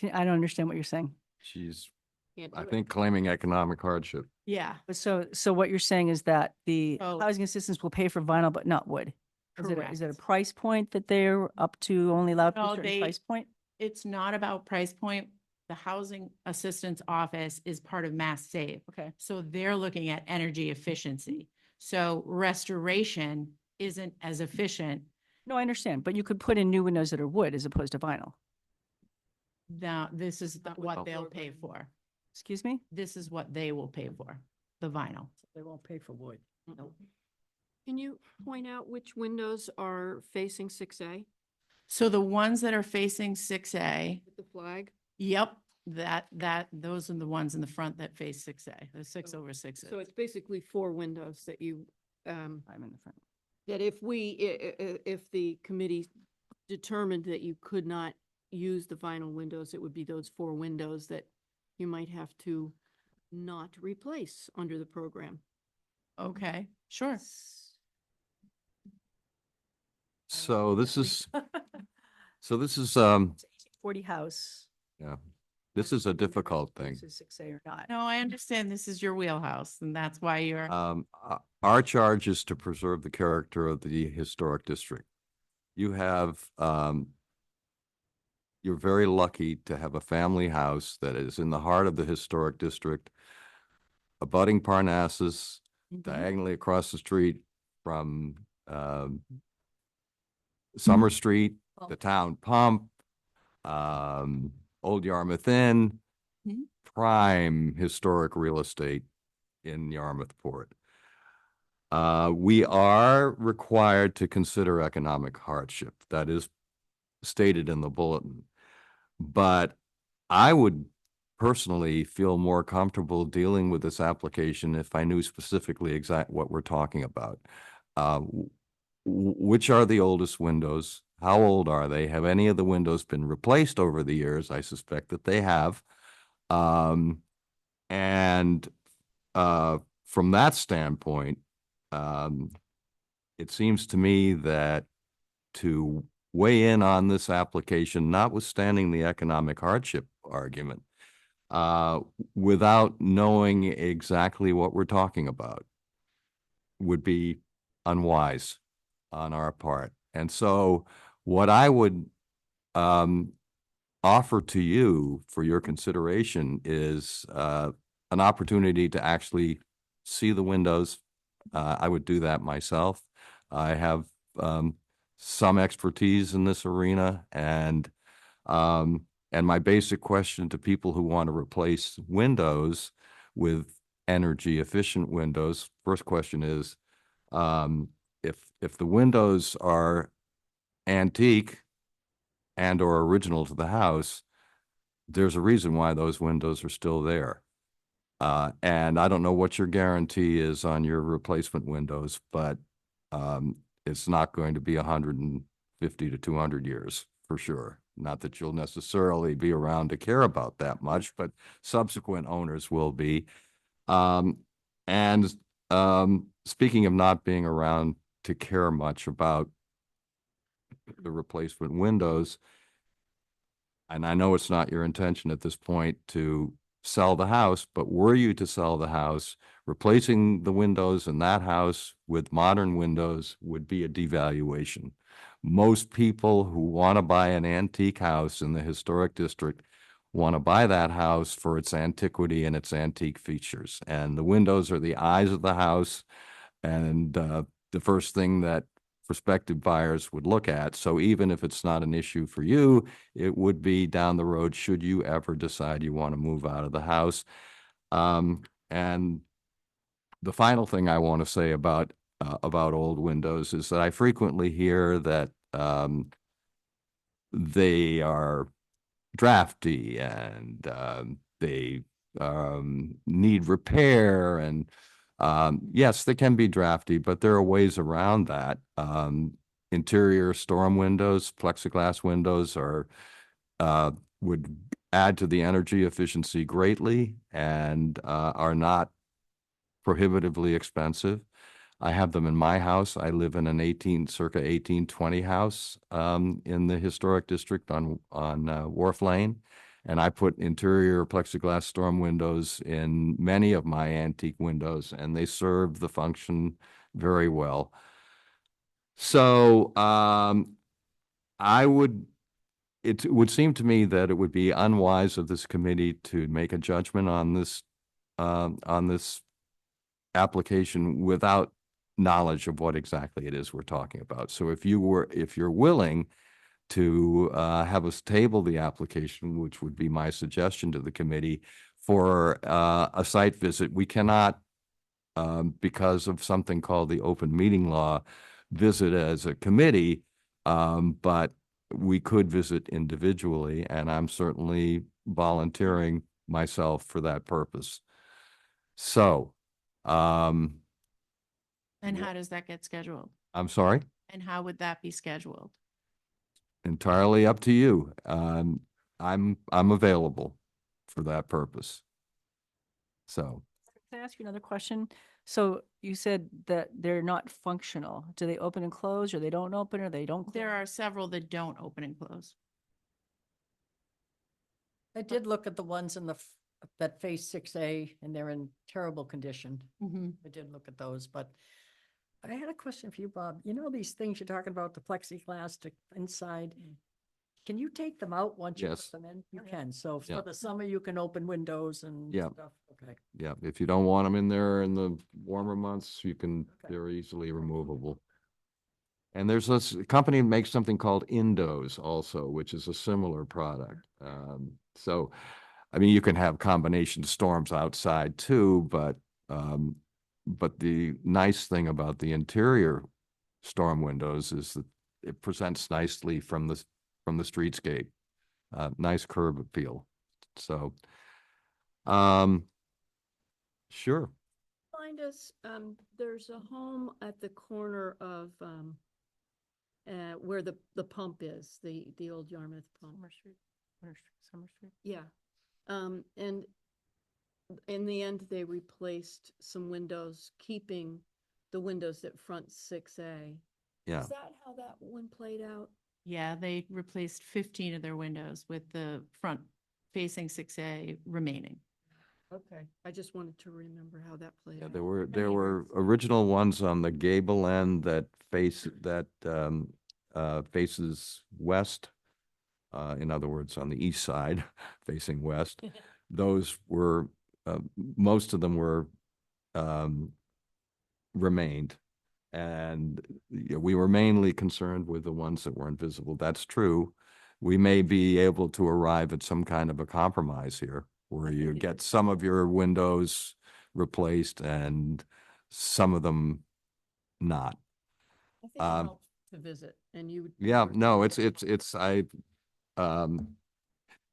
don't understand what you're saying. She's, Can't do I it. think, claiming economic hardship. Yeah, But so what you're saying is that the So- housing assistance will pay for vinyl, but not wood? Is it a correct. price point that they're up to, only allowed No, to a certain they- price point? It's not about price point. The Housing Assistance Office is part of Mass Save. Okay. So they're looking at energy efficiency. So restoration isn't as efficient. No, I understand, but you could put in new windows that are wood as opposed to vinyl. Now, this is Not with what the they'll pay program. for. Excuse me? This is what they will pay for, the vinyl. They won't pay for wood. Nope. Can you point out which windows are facing 6A So the ones that are facing 6A, with the flag? yep, those are the ones in the front that face 6A, the 6/6s. So it's basically 4 windows that you, I'm in the front. that if if the committee determined that you could not use the vinyl windows, it would be those 4 windows that you might have to not replace under the program. Okay, sure. So this is, so this is, It's a 1840 house. yeah, this is a difficult thing. Is 6A or not? No, I understand this is your wheelhouse and that's why you're, Our charge is to preserve the character of the historic district. You have, you're very lucky to have a family house that is in the heart of the historic district, abutting Parnassus, Mhm. diagonally across the street from Summer Street, the town pump, Old Yarmouth Inn, Mhm. prime historic real estate in Yarmouthport. We are required to consider economic hardship. That is stated in the bulletin. But I would personally feel more comfortable dealing with this application if I knew specifically what we're talking about. which are the oldest windows? How old are they? Have any of the windows been replaced over the years? I suspect that they have. And from that standpoint, it seems to me that to weigh in on this application, notwithstanding the economic hardship argument, without knowing exactly what we're talking about would be unwise on our part. And so what I would offer to you for your consideration is an opportunity to actually see the windows. I would do that myself. I have some expertise in this arena, and my basic question to people who want to replace windows with energy efficient windows, first question is, if the windows are antique and or original to the house, there's a reason why those windows are still there. And I don't know what your guarantee is on your replacement windows, but it's not going to be 150 to 200 years for sure. Not that you'll necessarily be around to care about that much, but subsequent owners will be. And speaking of not being around to care much about the replacement windows, and I know it's not your intention at this point to sell the house, but were you to sell the house, replacing the windows in that house with modern windows would be a devaluation. Most people who want to buy an antique house in the historic district want to buy that house for its antiquity and its antique features. And the windows are the eyes of the house, and the first thing that prospective buyers would look at. So even if it's not an issue for you, it would be down the road should you ever decide you want to move out of the house. And the final thing I want to say about old windows is that I frequently hear that they are drafty and they need repair, and yes, they can be drafty, but there are ways around that. Interior storm windows, plexiglass windows would add to the energy efficiency greatly and are not prohibitively expensive. I have them in my house. I live in an circa 1820 house in the historic district on Wharf Lane. And I put interior plexiglass storm windows in many of my antique windows, and they serve the function very well. So it would seem to me that it would be unwise of this committee to make a judgment on this application without knowledge of what exactly it is we're talking about. So if you're willing to have us table the application, which would be my suggestion to the committee, for a site visit, we cannot, because of something called the open meeting law, visit as a committee, but we could visit individually, and I'm certainly volunteering myself for that purpose. So, And how does that get scheduled? I'm sorry? And how would that be scheduled? Entirely up to you. I'm available for that purpose. So, Can I ask you another question? So you said that they're not functional. Do they open and close, or they don't open, or they don't? There are several that don't open and close. I did look at the ones in that face 6A, and they're in terrible condition. I did look at those, but I had a question for you, Bob. You know, these things you're talking about, the plexiglass to inside, can you take them out once you Yes. put them in? You can. So Yeah. for the summer, you can open windows and Yeah. stuff. Okay. yeah, if you don't want them in there in the warmer months, Okay. they're easily removable. And there's a company that makes something called Indos also, which is a similar product. So, I mean, you can have combination storms outside too, but the nice thing about the interior storm windows is that it presents nicely from the streetscape. Nice curb appeal. So, sure. remind us, there's a home at the corner of, where the pump is, the old Yarmouth pump. Summer Street. Yeah. And in the end, they replaced some windows, keeping the windows that front 6A. Yeah. Is that how that one played out? Yeah, they replaced 15 of their windows with the front facing 6A remaining. Okay. I just wanted to remember how that played Yeah, out. there were original ones on the gable end that faces west. In other words, on the east side, facing west. Those were, most of them were, remained. And we were mainly concerned with the ones that weren't visible. That's true. We may be able to arrive at some kind of a compromise here, where you get some of your windows replaced and some of them not. I think it helped to visit, and you would. Yeah, no, it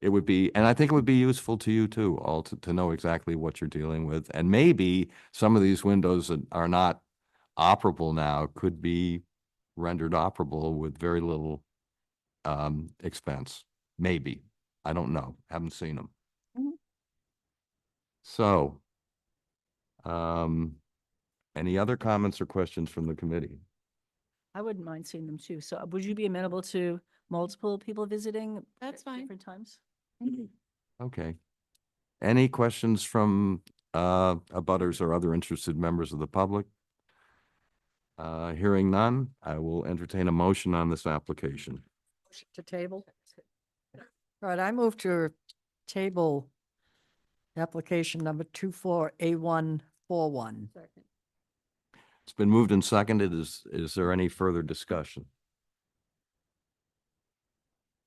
would be, and I think it would be useful to you too, all to know exactly what you're dealing with. And maybe some of these windows that are not operable now could be rendered operable with very little expense. Maybe. I don't know. Haven't seen them. Mhm. So, any other comments or questions from the committee? I wouldn't mind seeing them too. So would you be amenable to multiple people visiting? That's at fine. Different times? Okay. Any questions from abutters or other interested members of the public? Hearing none, I will entertain a motion on this application. To table. Right, I move to table application number 24A141. Second. It's been moved and seconded. Is there any further discussion?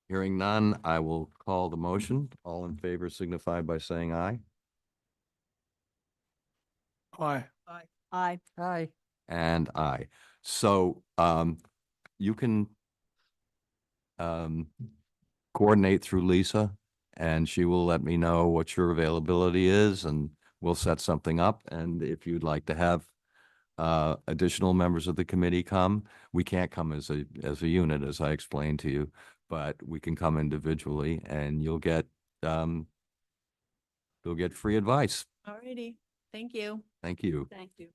Hearing none, I will call the motion. All in favor signify by saying aye. Aye. Aye. Aye. And aye. So, you can coordinate through Lisa, and she will let me know what your availability is, and we'll set something up. And if you'd like to have additional members of the committee come, we can't come as a unit, as I explained to you, but we can come individually, and you'll get free advice. Alrighty, thank you. Thank you. Thank you.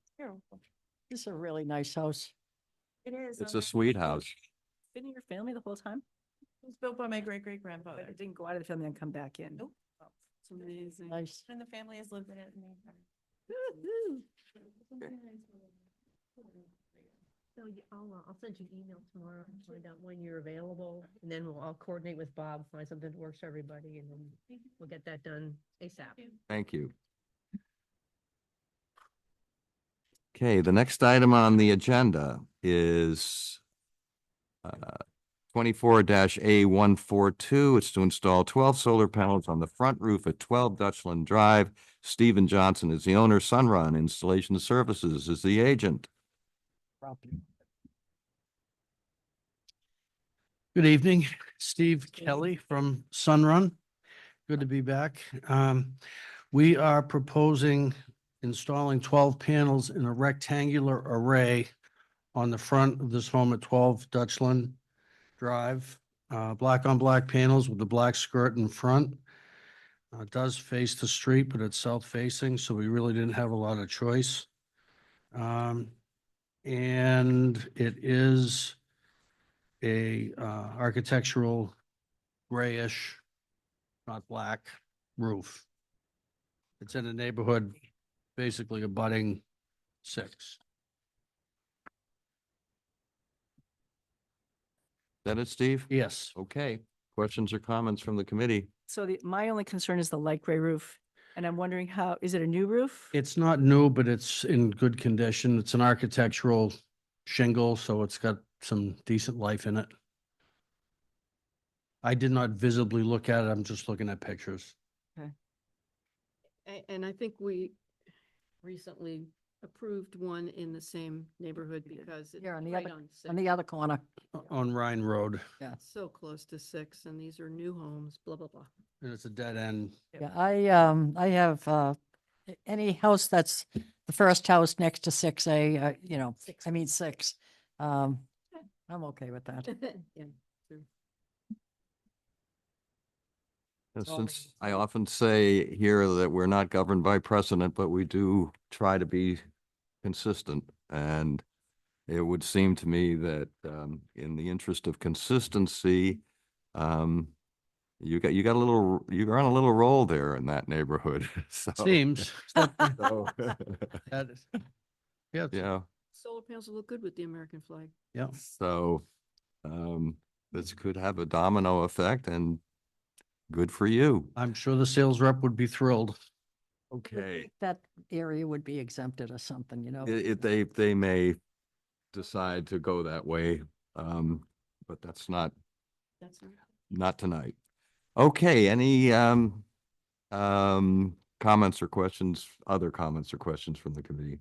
This is a really nice house. It is. It's a sweet house. Been in your family the whole time? It was built by my great-great-grandfather. But it didn't go out of the family and come back in? Nope. It's amazing. Nice. And the family has lived in it. So I'll send you an email tomorrow and find out when you're available, and then I'll coordinate with Bob, find something that works for everybody, and then we'll get that done ASAP. Thank you. Okay, the next item on the agenda is 24-A142. It's to install 12 solar panels on the front roof at 12 Dutchland Drive. Stephen Johnson is the owner. Sunrun Installation Services is the agent. Good evening, Steve Kelly from Sunrun. Good to be back. We are proposing installing 12 panels in a rectangular array on the front of this home at 12 Dutchland Drive. Black on black panels with the black skirt in front. It does face the street, but it's south facing, so we really didn't have a lot of choice. And it is a architectural grayish, not black roof. It's in a neighborhood basically abutting 6. Is that it, Steve? Yes. Okay. Questions or comments from the committee? So my only concern is the light gray roof. And I'm wondering is it a new roof? It's not new, but it's in good condition. It's an architectural shingle, so it's got some decent life in it. I did not visibly look at it. I'm just looking at pictures. And I think we recently approved one in the same neighborhood because it's Here on the right other, on on 6. the other corner. On Rhine Road, Yeah. So close to 6, and these are new homes, blah, blah, blah. and it's a dead end. Yeah, I have, any house that's the first house next to 6A, I mean 6. I'm okay with that. Yeah, true. Since I often say here that we're not governed by precedent, but we do try to be consistent. And it would seem to me that in the interest of consistency, you're on a little roll there in that neighborhood. So, Seems. so, That is- Yeah, yeah, Solar panels will look good with the American flag. yeah. so this could have a domino effect and good for you. I'm sure the sales rep would be thrilled. Okay. That area would be exempted or something, They may decide to go that way, but that's not That's not. not tonight. Okay, any comments or questions, other comments or questions from the committee?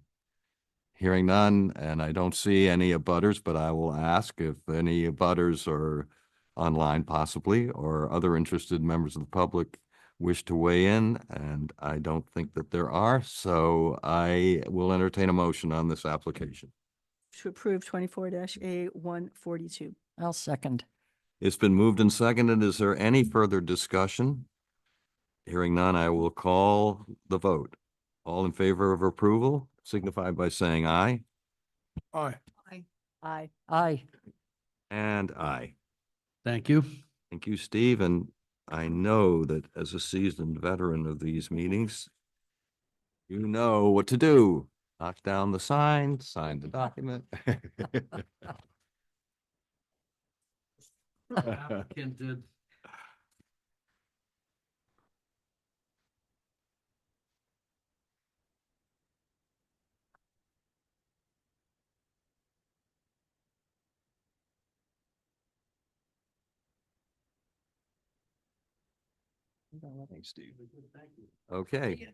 Hearing none, and I don't see any abutters, but I will ask if any abutters are online possibly, or other interested members of the public wish to weigh in, and I don't think that there are, so I will entertain a motion on this application. To approve 24-A142. I'll second. It's been moved and seconded. Is there any further discussion? Hearing none, I will call the vote. All in favor of approval signify by saying aye. Aye. Aye. Aye. And aye. Thank you. Thank you, Steve. And I know that as a seasoned veteran of these meetings, you know what to do. Knock down the sign, sign the document. Applicant did. Thanks, Steve. Okay.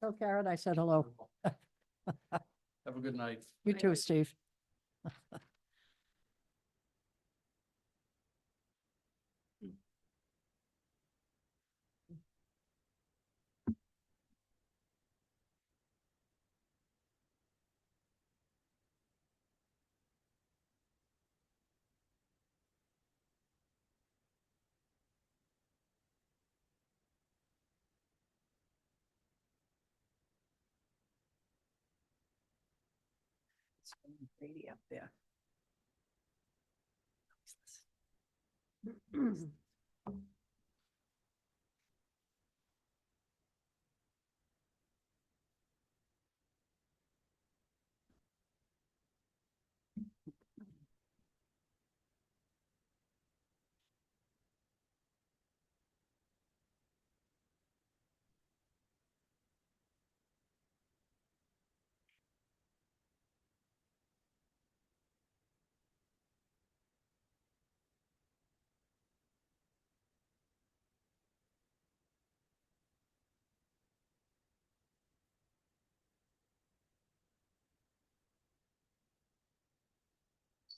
So Karen, I said hello. Have a good night. You too, Steve. It's pretty up there.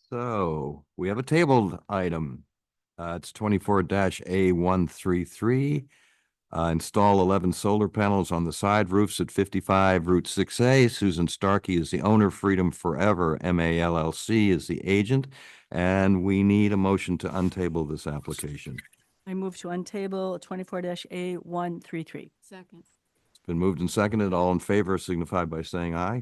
So we have a tabled item. It's 24-A133. Install 11 solar panels on the side roofs at 55 Route 6A. Susan Starkey is the owner. Freedom Forever, MA LLC is the agent. And we need a motion to untable this application. I move to untable 24-A133. Second. It's been moved and seconded. All in favor signify by saying aye.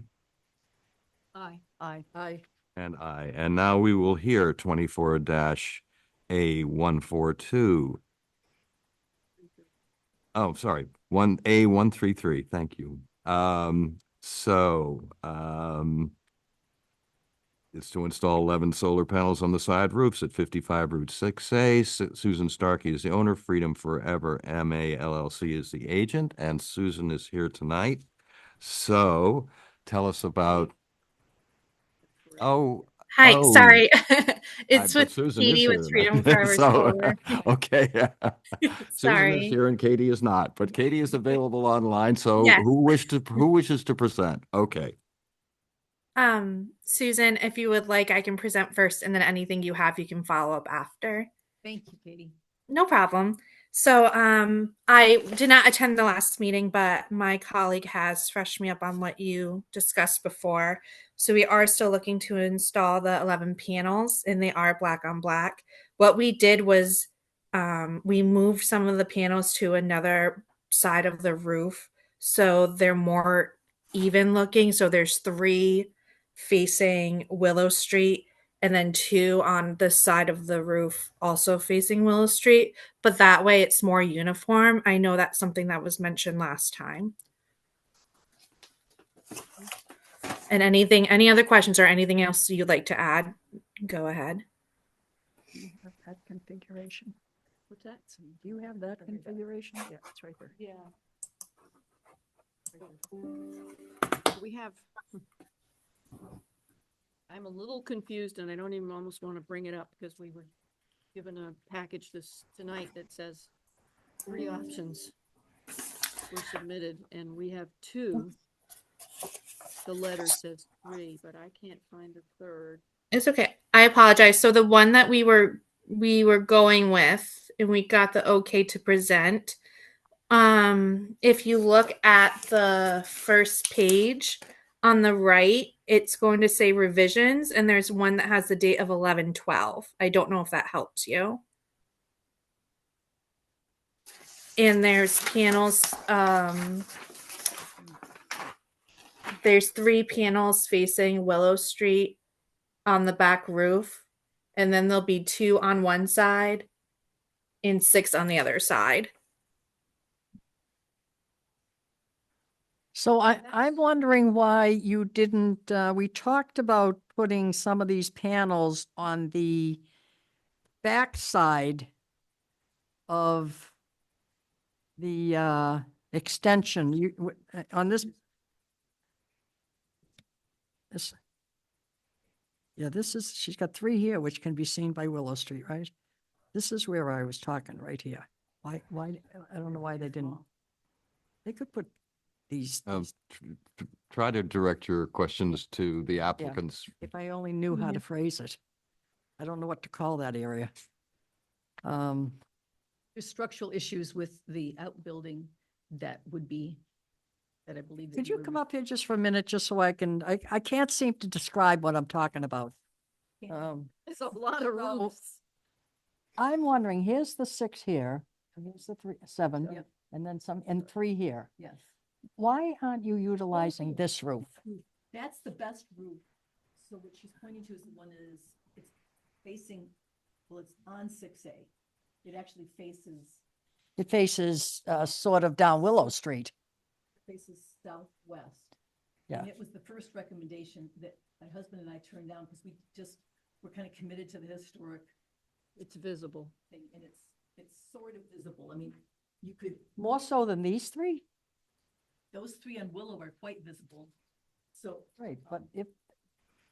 Aye. Aye. Aye. And aye. And now we will hear 24-A142. Oh, sorry, A133. Thank you. It's to install 11 solar panels on the side roofs at 55 Route 6A. Susan Starkey is the owner. Freedom Forever, MA LLC is the agent, and Susan is here tonight. So tell us about, Hi, oh, sorry. It's but with Susan Katie is with here Freedom tonight. Forever So, Solar. okay. Susan is Sorry. here and Katie is not, but Katie is available online. So Yes. who wishes to present? Okay. Susan, if you would like, I can present first, and then anything you have, you can follow up after. Thank you, Katie. No problem. So, I did not attend the last meeting, but my colleague has freshed me up on what you discussed before. So we are still looking to install the 11 panels, and they are black on black. What we did was, we moved some of the panels to another side of the roof, so they're more even looking. So there's 3 facing Willow Street, and then 2 on the side of the roof also facing Willow Street, but that way it's more uniform. I know that's something that was mentioned last time. And any other questions or anything else you'd like to add, go ahead. You have that configuration. What's that? Do you have that configuration? Yeah, it's right there. Yeah. We have, I'm a little confused and I don't even almost want to bring it up because we were given a package tonight that says 3 options were submitted and we have 2. The letter says 3, but I can't find the third. It's okay. I apologize. So the one that we were going with and we got the okay to present, if you look at the first page on the right, it's going to say revisions, and there's one that has the date of 11/12. I don't know if that helps you. And there's panels, there's 3 panels facing Willow Street on the back roof, and then there'll be 2 on one side and 6 on the other side. So I'm wondering why you didn't, we talked about putting some of these panels on the back side of the extension. On this, yeah, she's got 3 here, which can be seen by Willow Street, right? This is where I was talking, right here. Why, I don't know why they didn't. They could put these, Try to direct your questions to the applicants. if I only knew how to phrase it. I don't know what to call that area. There's structural issues with the outbuilding that would be, that I believe. Could you come up here just for a minute, just so I can, I can't seem to describe what I'm talking about. It's a lot of so- roofs. I'm wondering, here's the 6 here, and here's the 7, Yep. and then some, and 3 here. Yes. Why aren't you utilizing this roof? That's the best roof. So what she's pointing to is the one that is, it's facing, well, it's on 6A. It actually faces It faces sort of down Willow Street. southwest. Yeah. And it was the first recommendation that my husband and I turned down because we just were kind of committed to the historic It's visible. thing, and it's sort of visible. I mean, you could, More so than these 3? those 3 on Willow are quite visible. So, Right, but if,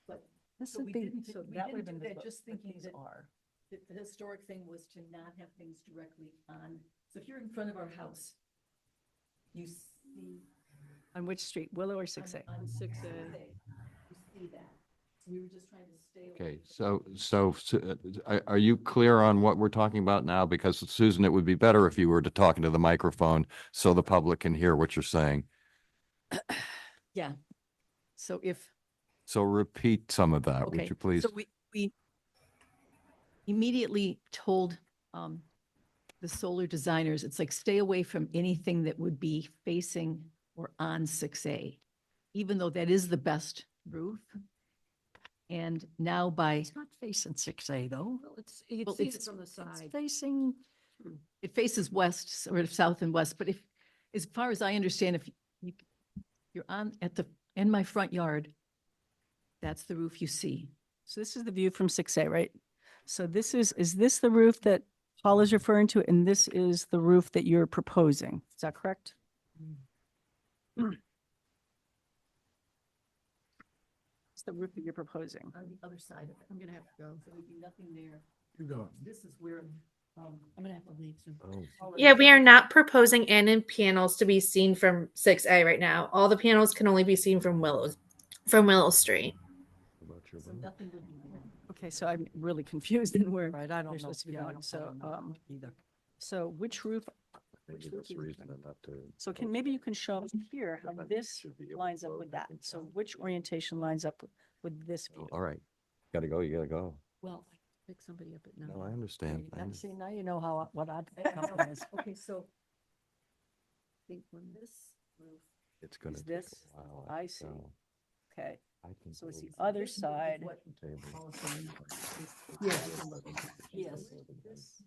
but this so would we be, didn't, so we that didn't would have do been that, just thinking that are. the historic thing was to not have things directly on. So if you're in front of our house, you see. On which street, Willow or 6A? On 6A. You see that. So we were just trying to stay. away Okay, from- are you clear on what we're talking about now? Because Susan, it would be better if you were to talk into the microphone so the public can hear what you're saying. Yeah. So if, So repeat some of that, would okay, you please? so we immediately told the solar designers, it's like, stay away from anything that would be facing or on 6A, even though that is the best roof. And now by, It's not facing 6A though. Well, you Well, can see it it's- from the It's side. facing, it faces west, sort of south and west, but if, as far as I understand, if you're on in my front yard, that's the roof you see. so this is the view from 6A, right? So this is this the roof that Paul is referring to? And this is the roof that you're proposing. Is that correct? It's the roof that you're proposing. On the other side of it. I'm gonna have to go. So there'd be nothing there. You go. This is where, I'm gonna have to leave soon. Yeah, we are not proposing any panels to be seen from 6A right now. All the panels can only be seen from Willow Street. So nothing would be there. Okay, so I'm really confused in where Right, I don't you're know. supposed to be Yeah, I going. don't So, follow either. So which roof? which Maybe roof that's is- reason enough to. So maybe you can show us here how this lines up with that. So which orientation lines up with this view? All right, gotta go, you gotta go. Well, I pick somebody up at nine. No, I understand. I And see, now you know how, what I'd pick up is. Okay, so. I think when this roof. It's gonna Is take a this- while. I see. so Okay, I can so it's go the other side. table. Yes.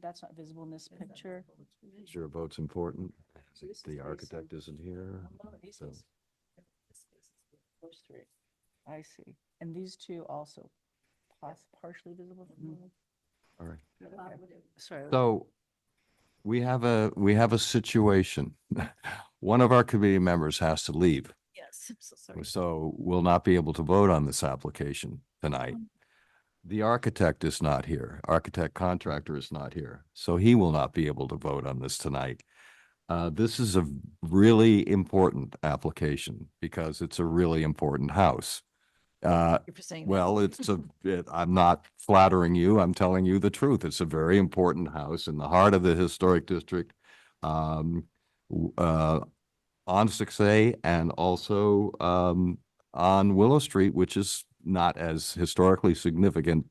That's not visible in this picture. Sure, vote's important. So this is The architect facing- isn't here, No, these so. is- Those three. I see. And these two also partially visible from the. All right. Okay. Sorry. So we have a situation. One of our committee members has to leave, Yes, I'm so sorry. so we'll not be able to vote on this application tonight. The architect is not here. Architect contractor is not here, so he will not be able to vote on this tonight. This is a really important application because it's a really important house. Thank you for saying that. Well, I'm not flattering you. I'm telling you the truth. It's a very important house in the heart of the historic district, on 6A and also, on Willow Street, which is not as historically significant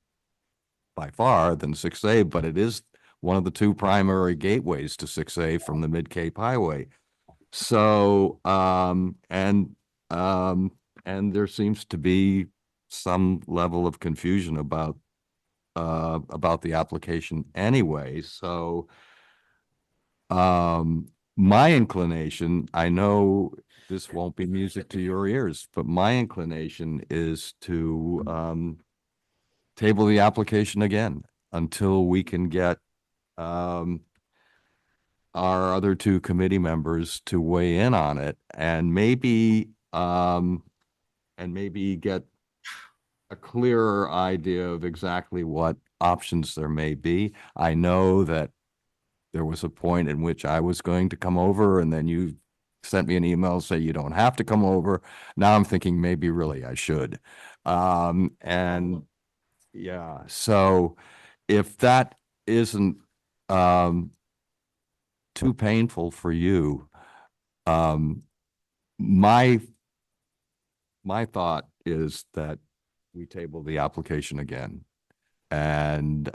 by far than 6A, but it is one of the two primary gateways to 6A from the Mid-Cape Highway. So, and there seems to be some level of confusion about the application anyway. So, my inclination, I know this won't be music to your ears, but my inclination is to table the application again until we can get our other two committee members to weigh in on it and maybe get a clearer idea of exactly what options there may be. I know that there was a point in which I was going to come over and then you sent me an email say you don't have to come over. Now I'm thinking maybe really I should. And yeah, so if that isn't too painful for you, my thought is that we table the application again and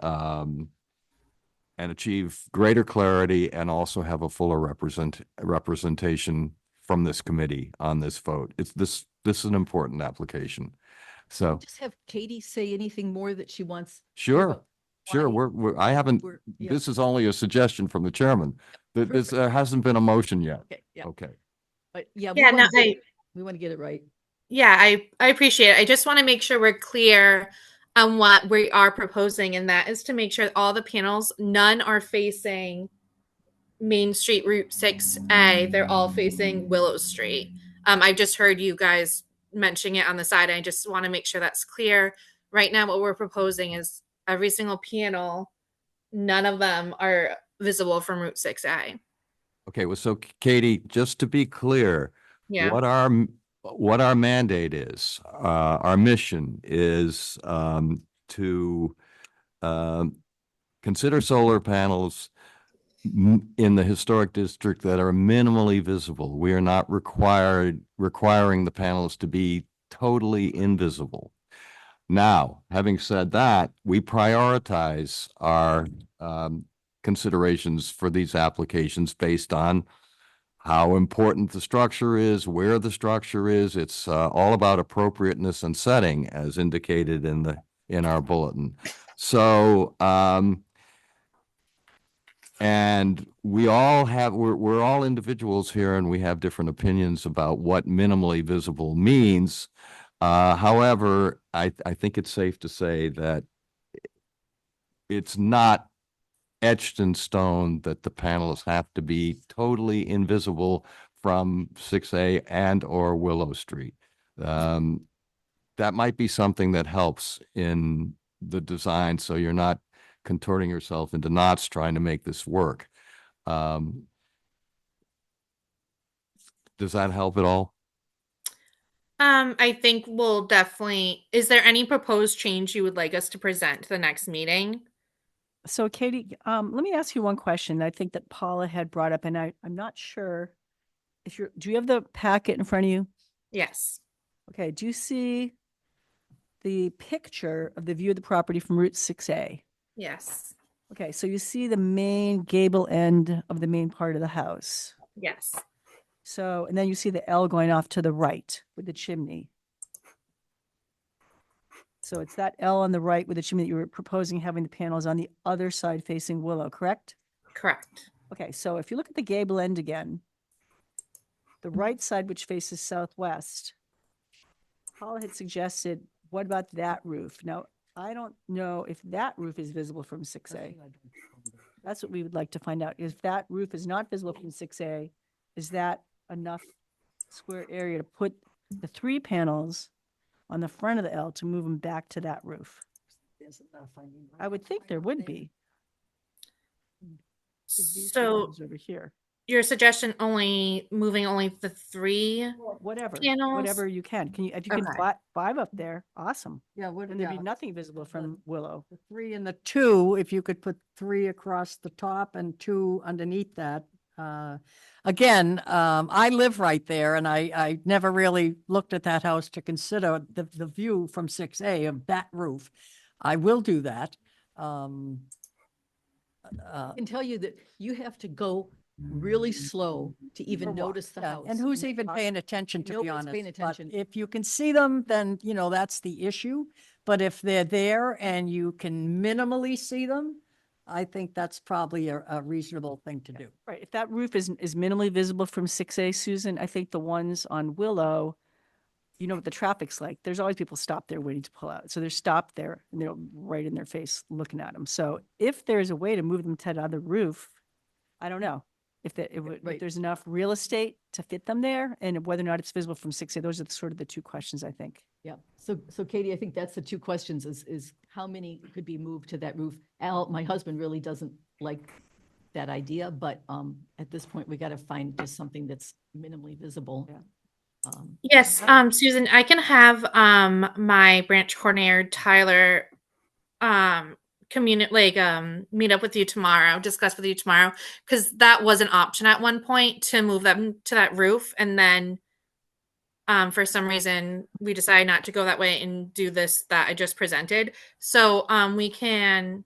achieve greater clarity and also have a fuller representation from this committee on this vote. This is an important application. So Just have Katie say anything more that she wants. sure, sure. why I haven't, yeah. this is only a suggestion from the chairman. This hasn't been a motion yet. Okay, yeah, Okay. but yeah. Yeah, no, We want to get it right. Yeah, I appreciate it. I just want to make sure we're clear on what we are proposing, and that is to make sure all the panels, none are facing Main Street Route 6A. They're all facing Willow Street. I just heard you guys mentioning it on the side. I just want to make sure that's clear. Right now, what we're proposing is every single panel, none of them are visible from Route 6A. Okay, well, so Katie, just to be clear, Yeah. what our mandate is, our mission is to consider solar panels in the historic district that are minimally visible. We are not requiring the panels to be totally invisible. Now, having said that, we prioritize our considerations for these applications based on how important the structure is, where the structure is. It's all about appropriateness and setting as indicated in our bulletin. So, and we're all individuals here and we have different opinions about what minimally visible means. However, I think it's safe to say that it's not etched in stone that the panels have to be totally invisible from 6A and or Willow Street. That might be something that helps in the design so you're not contorting yourself into knots trying to make this work. Does that help at all? I think we'll definitely. Is there any proposed change you would like us to present to the next meeting? So Katie, let me ask you one question. I think that Paula had brought up, and I'm not sure if do you have the packet in front of you? Yes. Okay, do you see the picture of the view of the property from Route 6A? Yes. Okay, so you see the main gable end of the main part of the house. Yes. So, and then you see the L going off to the right with the chimney. So it's that L on the right with the chimney that you were proposing having the panels on the other side facing Willow, correct? Correct. Okay, so if you look at the gable end again, the right side, which faces southwest, Paula had suggested, what about that roof? Now, I don't know if that roof is visible from 6A. That's what we would like to find out. If that roof is not visible from 6A, is that enough square area to put the 3 panels on the front of the L to move them back to that roof? I would think there would be. 'Cause these So panels over here. your suggestion moving only the 3 Whatever, panels? whatever you can. Can you, if you can Okay. put 5 up there, awesome. Yeah, what, And there'd be nothing visible from Willow. the 3 and the 2, if you could put 3 across the top and 2 underneath that. Again, I live right there and I never really looked at that house to consider the view from 6A of that roof. I will do that. I can tell you that you have to go really slow to even notice the house. And who's even paying attention, to be Nobody's honest? paying But attention. if you can see them, then, you know, that's the issue. But if they're there and you can minimally see them, I think that's probably a reasonable thing to do. Right. If that roof is minimally visible from 6A, Susan, I think the ones on Willow, you know what the traffic's like. There's always people stopped there waiting to pull out. So they're stopped there and they're right in their face looking at them. So if there's a way to move them to the other roof, I don't know. If there's enough real estate to fit them there and whether or not it's visible from 6A, those are sort of the 2 questions, I think. Yeah. So Katie, I think that's the 2 questions is how many could be moved to that roof? Al, my husband really doesn't like that idea, but at this point, we got to find just something that's minimally visible. Yeah. Yes, Susan, I can have my branch coordinator Tyler meet up with you tomorrow, discuss with you tomorrow, because that was an option at one point to move them to that roof, and then for some reason we decided not to go that way and do this that I just presented. So we can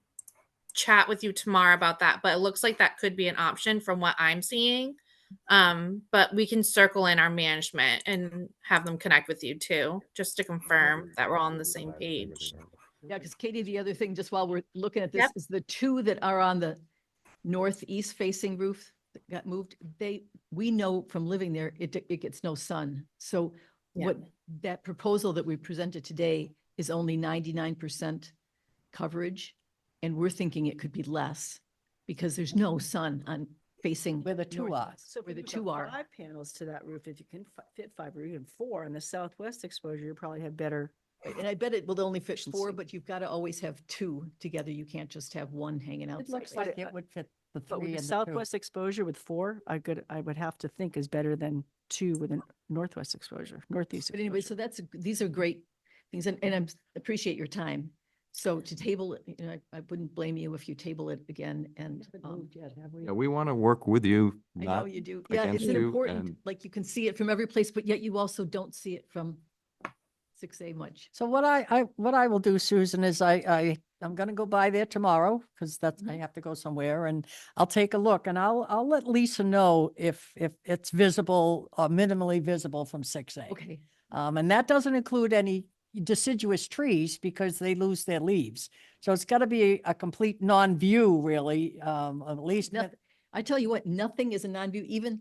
chat with you tomorrow about that, but it looks like that could be an option from what I'm seeing. But we can circle in our management and have them connect with you too, just to confirm that we're all on the same page. Yeah, because Katie, the other thing, just while we're looking at this, Yep. is the 2 that are on the northeast facing roof that got moved. We know from living there, it gets no sun. So Yeah. what that proposal that we presented today is only 99% coverage. And we're thinking it could be less because there's no sun on facing. Where the 2 are. northeast, So Where the if 2 you are. put 5 panels to that roof, if you can fit 5 or even 4 on the southwest exposure, you probably have better. Right, and I bet it will only fit 4, Efficiency. but you've got to always have 2 together. You can't just have 1 hanging out. It looks sideways. like it would fit the But 3 with and the the southwest exposure with 4, I would have to think is better than 2 with a northwest exposure, northeast But anyway, exposure. so these are great things and I appreciate your time. So to table it, you know, I wouldn't blame you if you table it again and, Yeah, we want to work with you, I know not you do. Yeah, it's against an you, important, and like you can see it from every place, but yet you also don't see it from 6A much. So what I will do, Susan, is I'm gonna go by there tomorrow because that's, I have to go somewhere and I'll take a look and I'll let Lisa know if it's visible or minimally visible from 6A. Okay. And that doesn't include any deciduous trees because they lose their leaves. So it's got to be a complete non-view really, at least. I tell you what, nothing is a non-view, even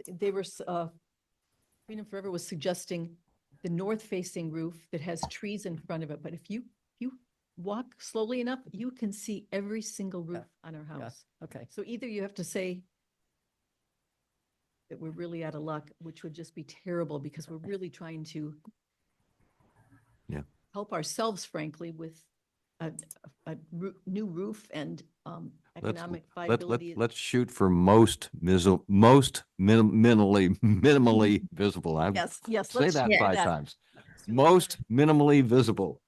they were, Freedom Forever was suggesting the north-facing roof that has trees in front of it, but if you walk slowly enough, you can see every single roof on our house. Okay. So either you have to say that we're really out of luck, which would just be terrible because we're really trying to help ourselves, frankly, with a new roof and economic viability. let's shoot for most minimally visible. I Yes, yes. say let's that do 5 times. Most minimally visible.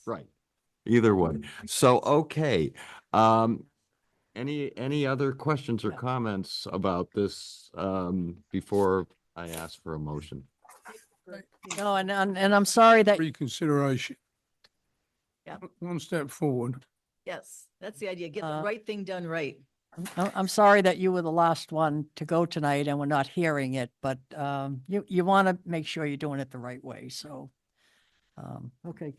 Right. Either way. So, okay. Any other questions or comments about this, before I ask for a motion? No, and I'm sorry that, Reconsideration. Yeah. One step forward. Yes, that's the idea. Get the Uh, right thing done right. I'm sorry that you were the last one to go tonight and we're not hearing it, but, you want to make sure you're doing it the right way, so. Okay.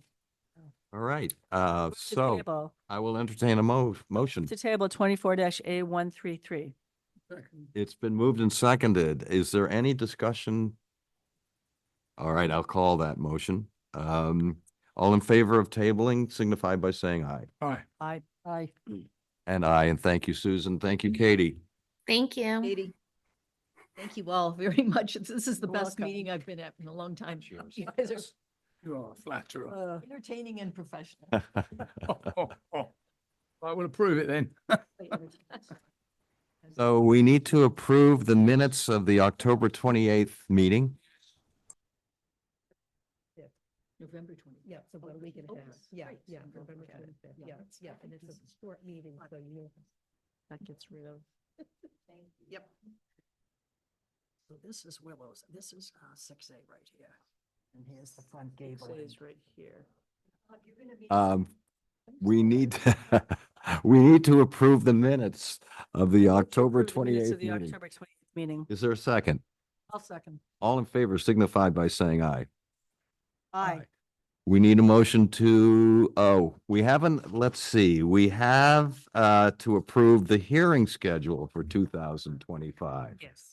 All right, To so table- I will entertain a motion. To table 24-A133. It's been moved and seconded. Is there any discussion? All right, I'll call that motion. All in favor of tabling signify by saying aye. Aye. I, And aye, and thank you, Susan. Thank you, Katie. Thank you. Katie. Thank you all very much. This is the You're best welcome. meeting I've been at in a long time. You guys are You are a flatterer. entertaining and professional. I will approve it then. So we need to approve the minutes of the October 28th meeting. November 20, yeah, so about a week and a half. Yeah, right. yeah, So November okay. 25th, Yeah, yeah, that's yeah, fine. and it's a short meeting, so you. That gets rid of. Yep. So this is Willow's, this is 6A right here. And here's the front gable. It end. is right here. We need, we need to approve the minutes of the October approve the minutes 28th of the meeting. October 28th meeting. Is there a second? I'll second. All in favor signify by saying aye. Aye. We need a motion to, we haven't, let's see, we have to approve the hearing schedule for 2025. Yes.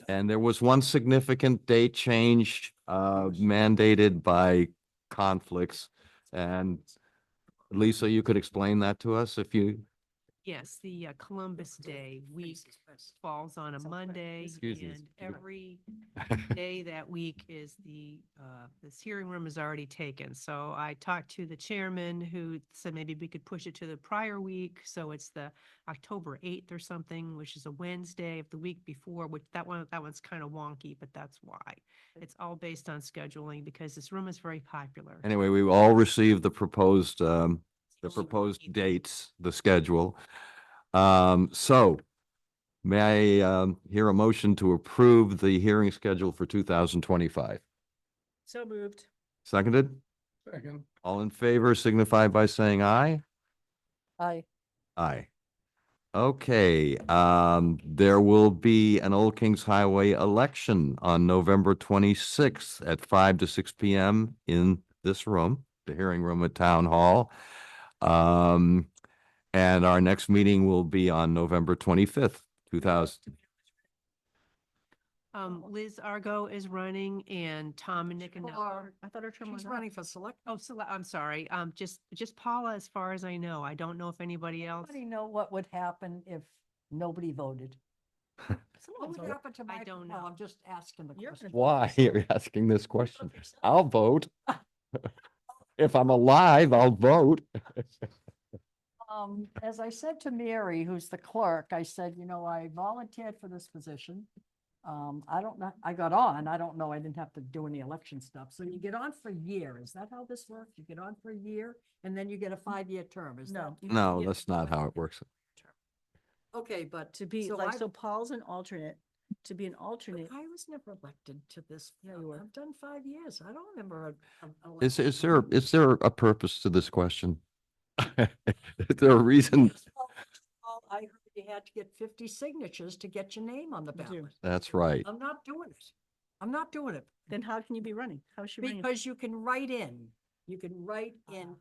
And there was one significant date change mandated by conflicts. And Lisa, you could explain that to us if you, Yes, the Columbus Day week falls on a Monday, Excuse me. and every day that week is this hearing room is already taken. So I talked to the chairman who said maybe we could push it to the prior week. So it's the October 8th or something, which is a Wednesday of the week before, which that one's kind of wonky, but that's why. It's all based on scheduling because this room is very popular. anyway, we all received the proposed dates, the schedule. So may I hear a motion to approve the hearing schedule for 2025? So moved. Seconded? Second. All in favor signify by saying aye. Aye. Aye. Okay, there will be an Old Kings Highway election on November 26th at 5 to 6 p.m. in this room, the hearing room at Town Hall. And our next meeting will be on November 25th, 2000. Liz Argo is running and Tom and Nick and I thought her term was running for select. Oh, I'm sorry. Just Paula, as far as I know. I don't know if anybody else. Anybody know what would happen if nobody voted? What would happen to my? I don't No, know. I'm just asking the question. Why are you asking this question? I'll vote. If I'm alive, I'll vote. As I said to Mary, who's the clerk, I said, I volunteered for this position. I don't know, I got on, I don't know, I didn't have to do any election stuff. So you get on for a year. Is that how this works? You get on for a year and then you get a 5-year term, is that? No, that's not how it works. Okay, but To be, so Paul's an alternate, to be an alternate. I was never elected to this. Yeah, you were. I've done 5 years. I don't remember. Is there a purpose to this question? Is there a reason? I heard you had to get 50 signatures to get your name on the You do. ballot. That's right. I'm not doing it. I'm not doing it. Then how can you be running? How is she running? Because you can write in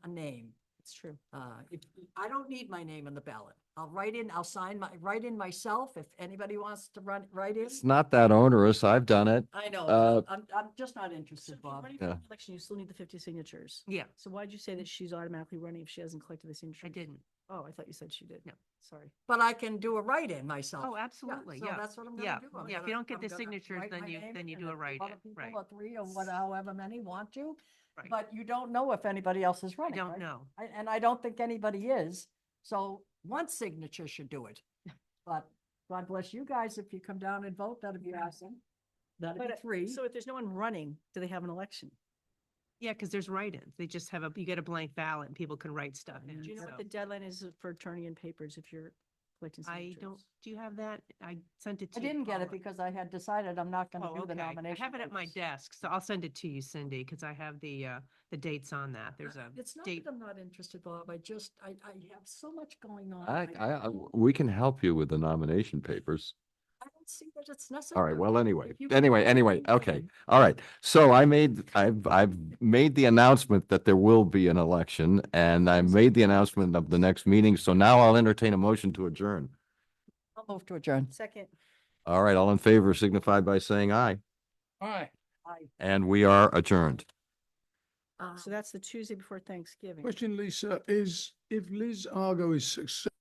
a name. It's true. I don't need my name on the ballot. I'll write in myself if anybody wants to write in. It's not that onerous. I've done it. I know, Uh, I'm just not So interested, if you're Bob. running for Yeah. election, you still need the 50 signatures. Yeah, So why'd you say that she's automatically running if she hasn't collected the signatures? I didn't. Oh, I thought you said she did. No. Sorry. But I can do a write-in myself. Oh, absolutely, So yeah. that's what I'm Yeah, gonna do. I'm yeah, if you gonna- don't get I'm the gonna signatures, write then my you- name then you and do a then write-in, other people, right. or 3 or however many want to, Right. but you don't know if anybody else is I running, don't right? know. And I don't think anybody is, so one signature should do it. But God bless you guys, if you come down and vote, that'd be awesome. That'd be But, 3. so if there's no one running, do they have an election? Yeah, because there's write-ins. They just have you get a blank ballot and people can write stuff in. Do you know so. what the deadline is for turning in papers if you're collecting I signatures? don't, do you have that? I sent it to I you. didn't get it Paula. because I had decided I'm not gonna Oh, do the okay. nomination. I have it at my papers. desk, so I'll send it to you, Cindy, because I have the dates on that. There's a It's not date. that I'm not interested, Bob. I have so much going on. We can help you with the nomination papers. I don't see that it's necessary. All right, well, anyway, If you can anyway, do it, okay, then- all right. So I've made the announcement that there will be an election, and I made the announcement of the next meeting, so now I'll entertain a motion to adjourn. I'll move to adjourn. Second. All right, all in favor signify by saying aye, Aye. and we are adjourned. So that's the Tuesday before Thanksgiving. Question, Lisa, is if Liz Argo is successful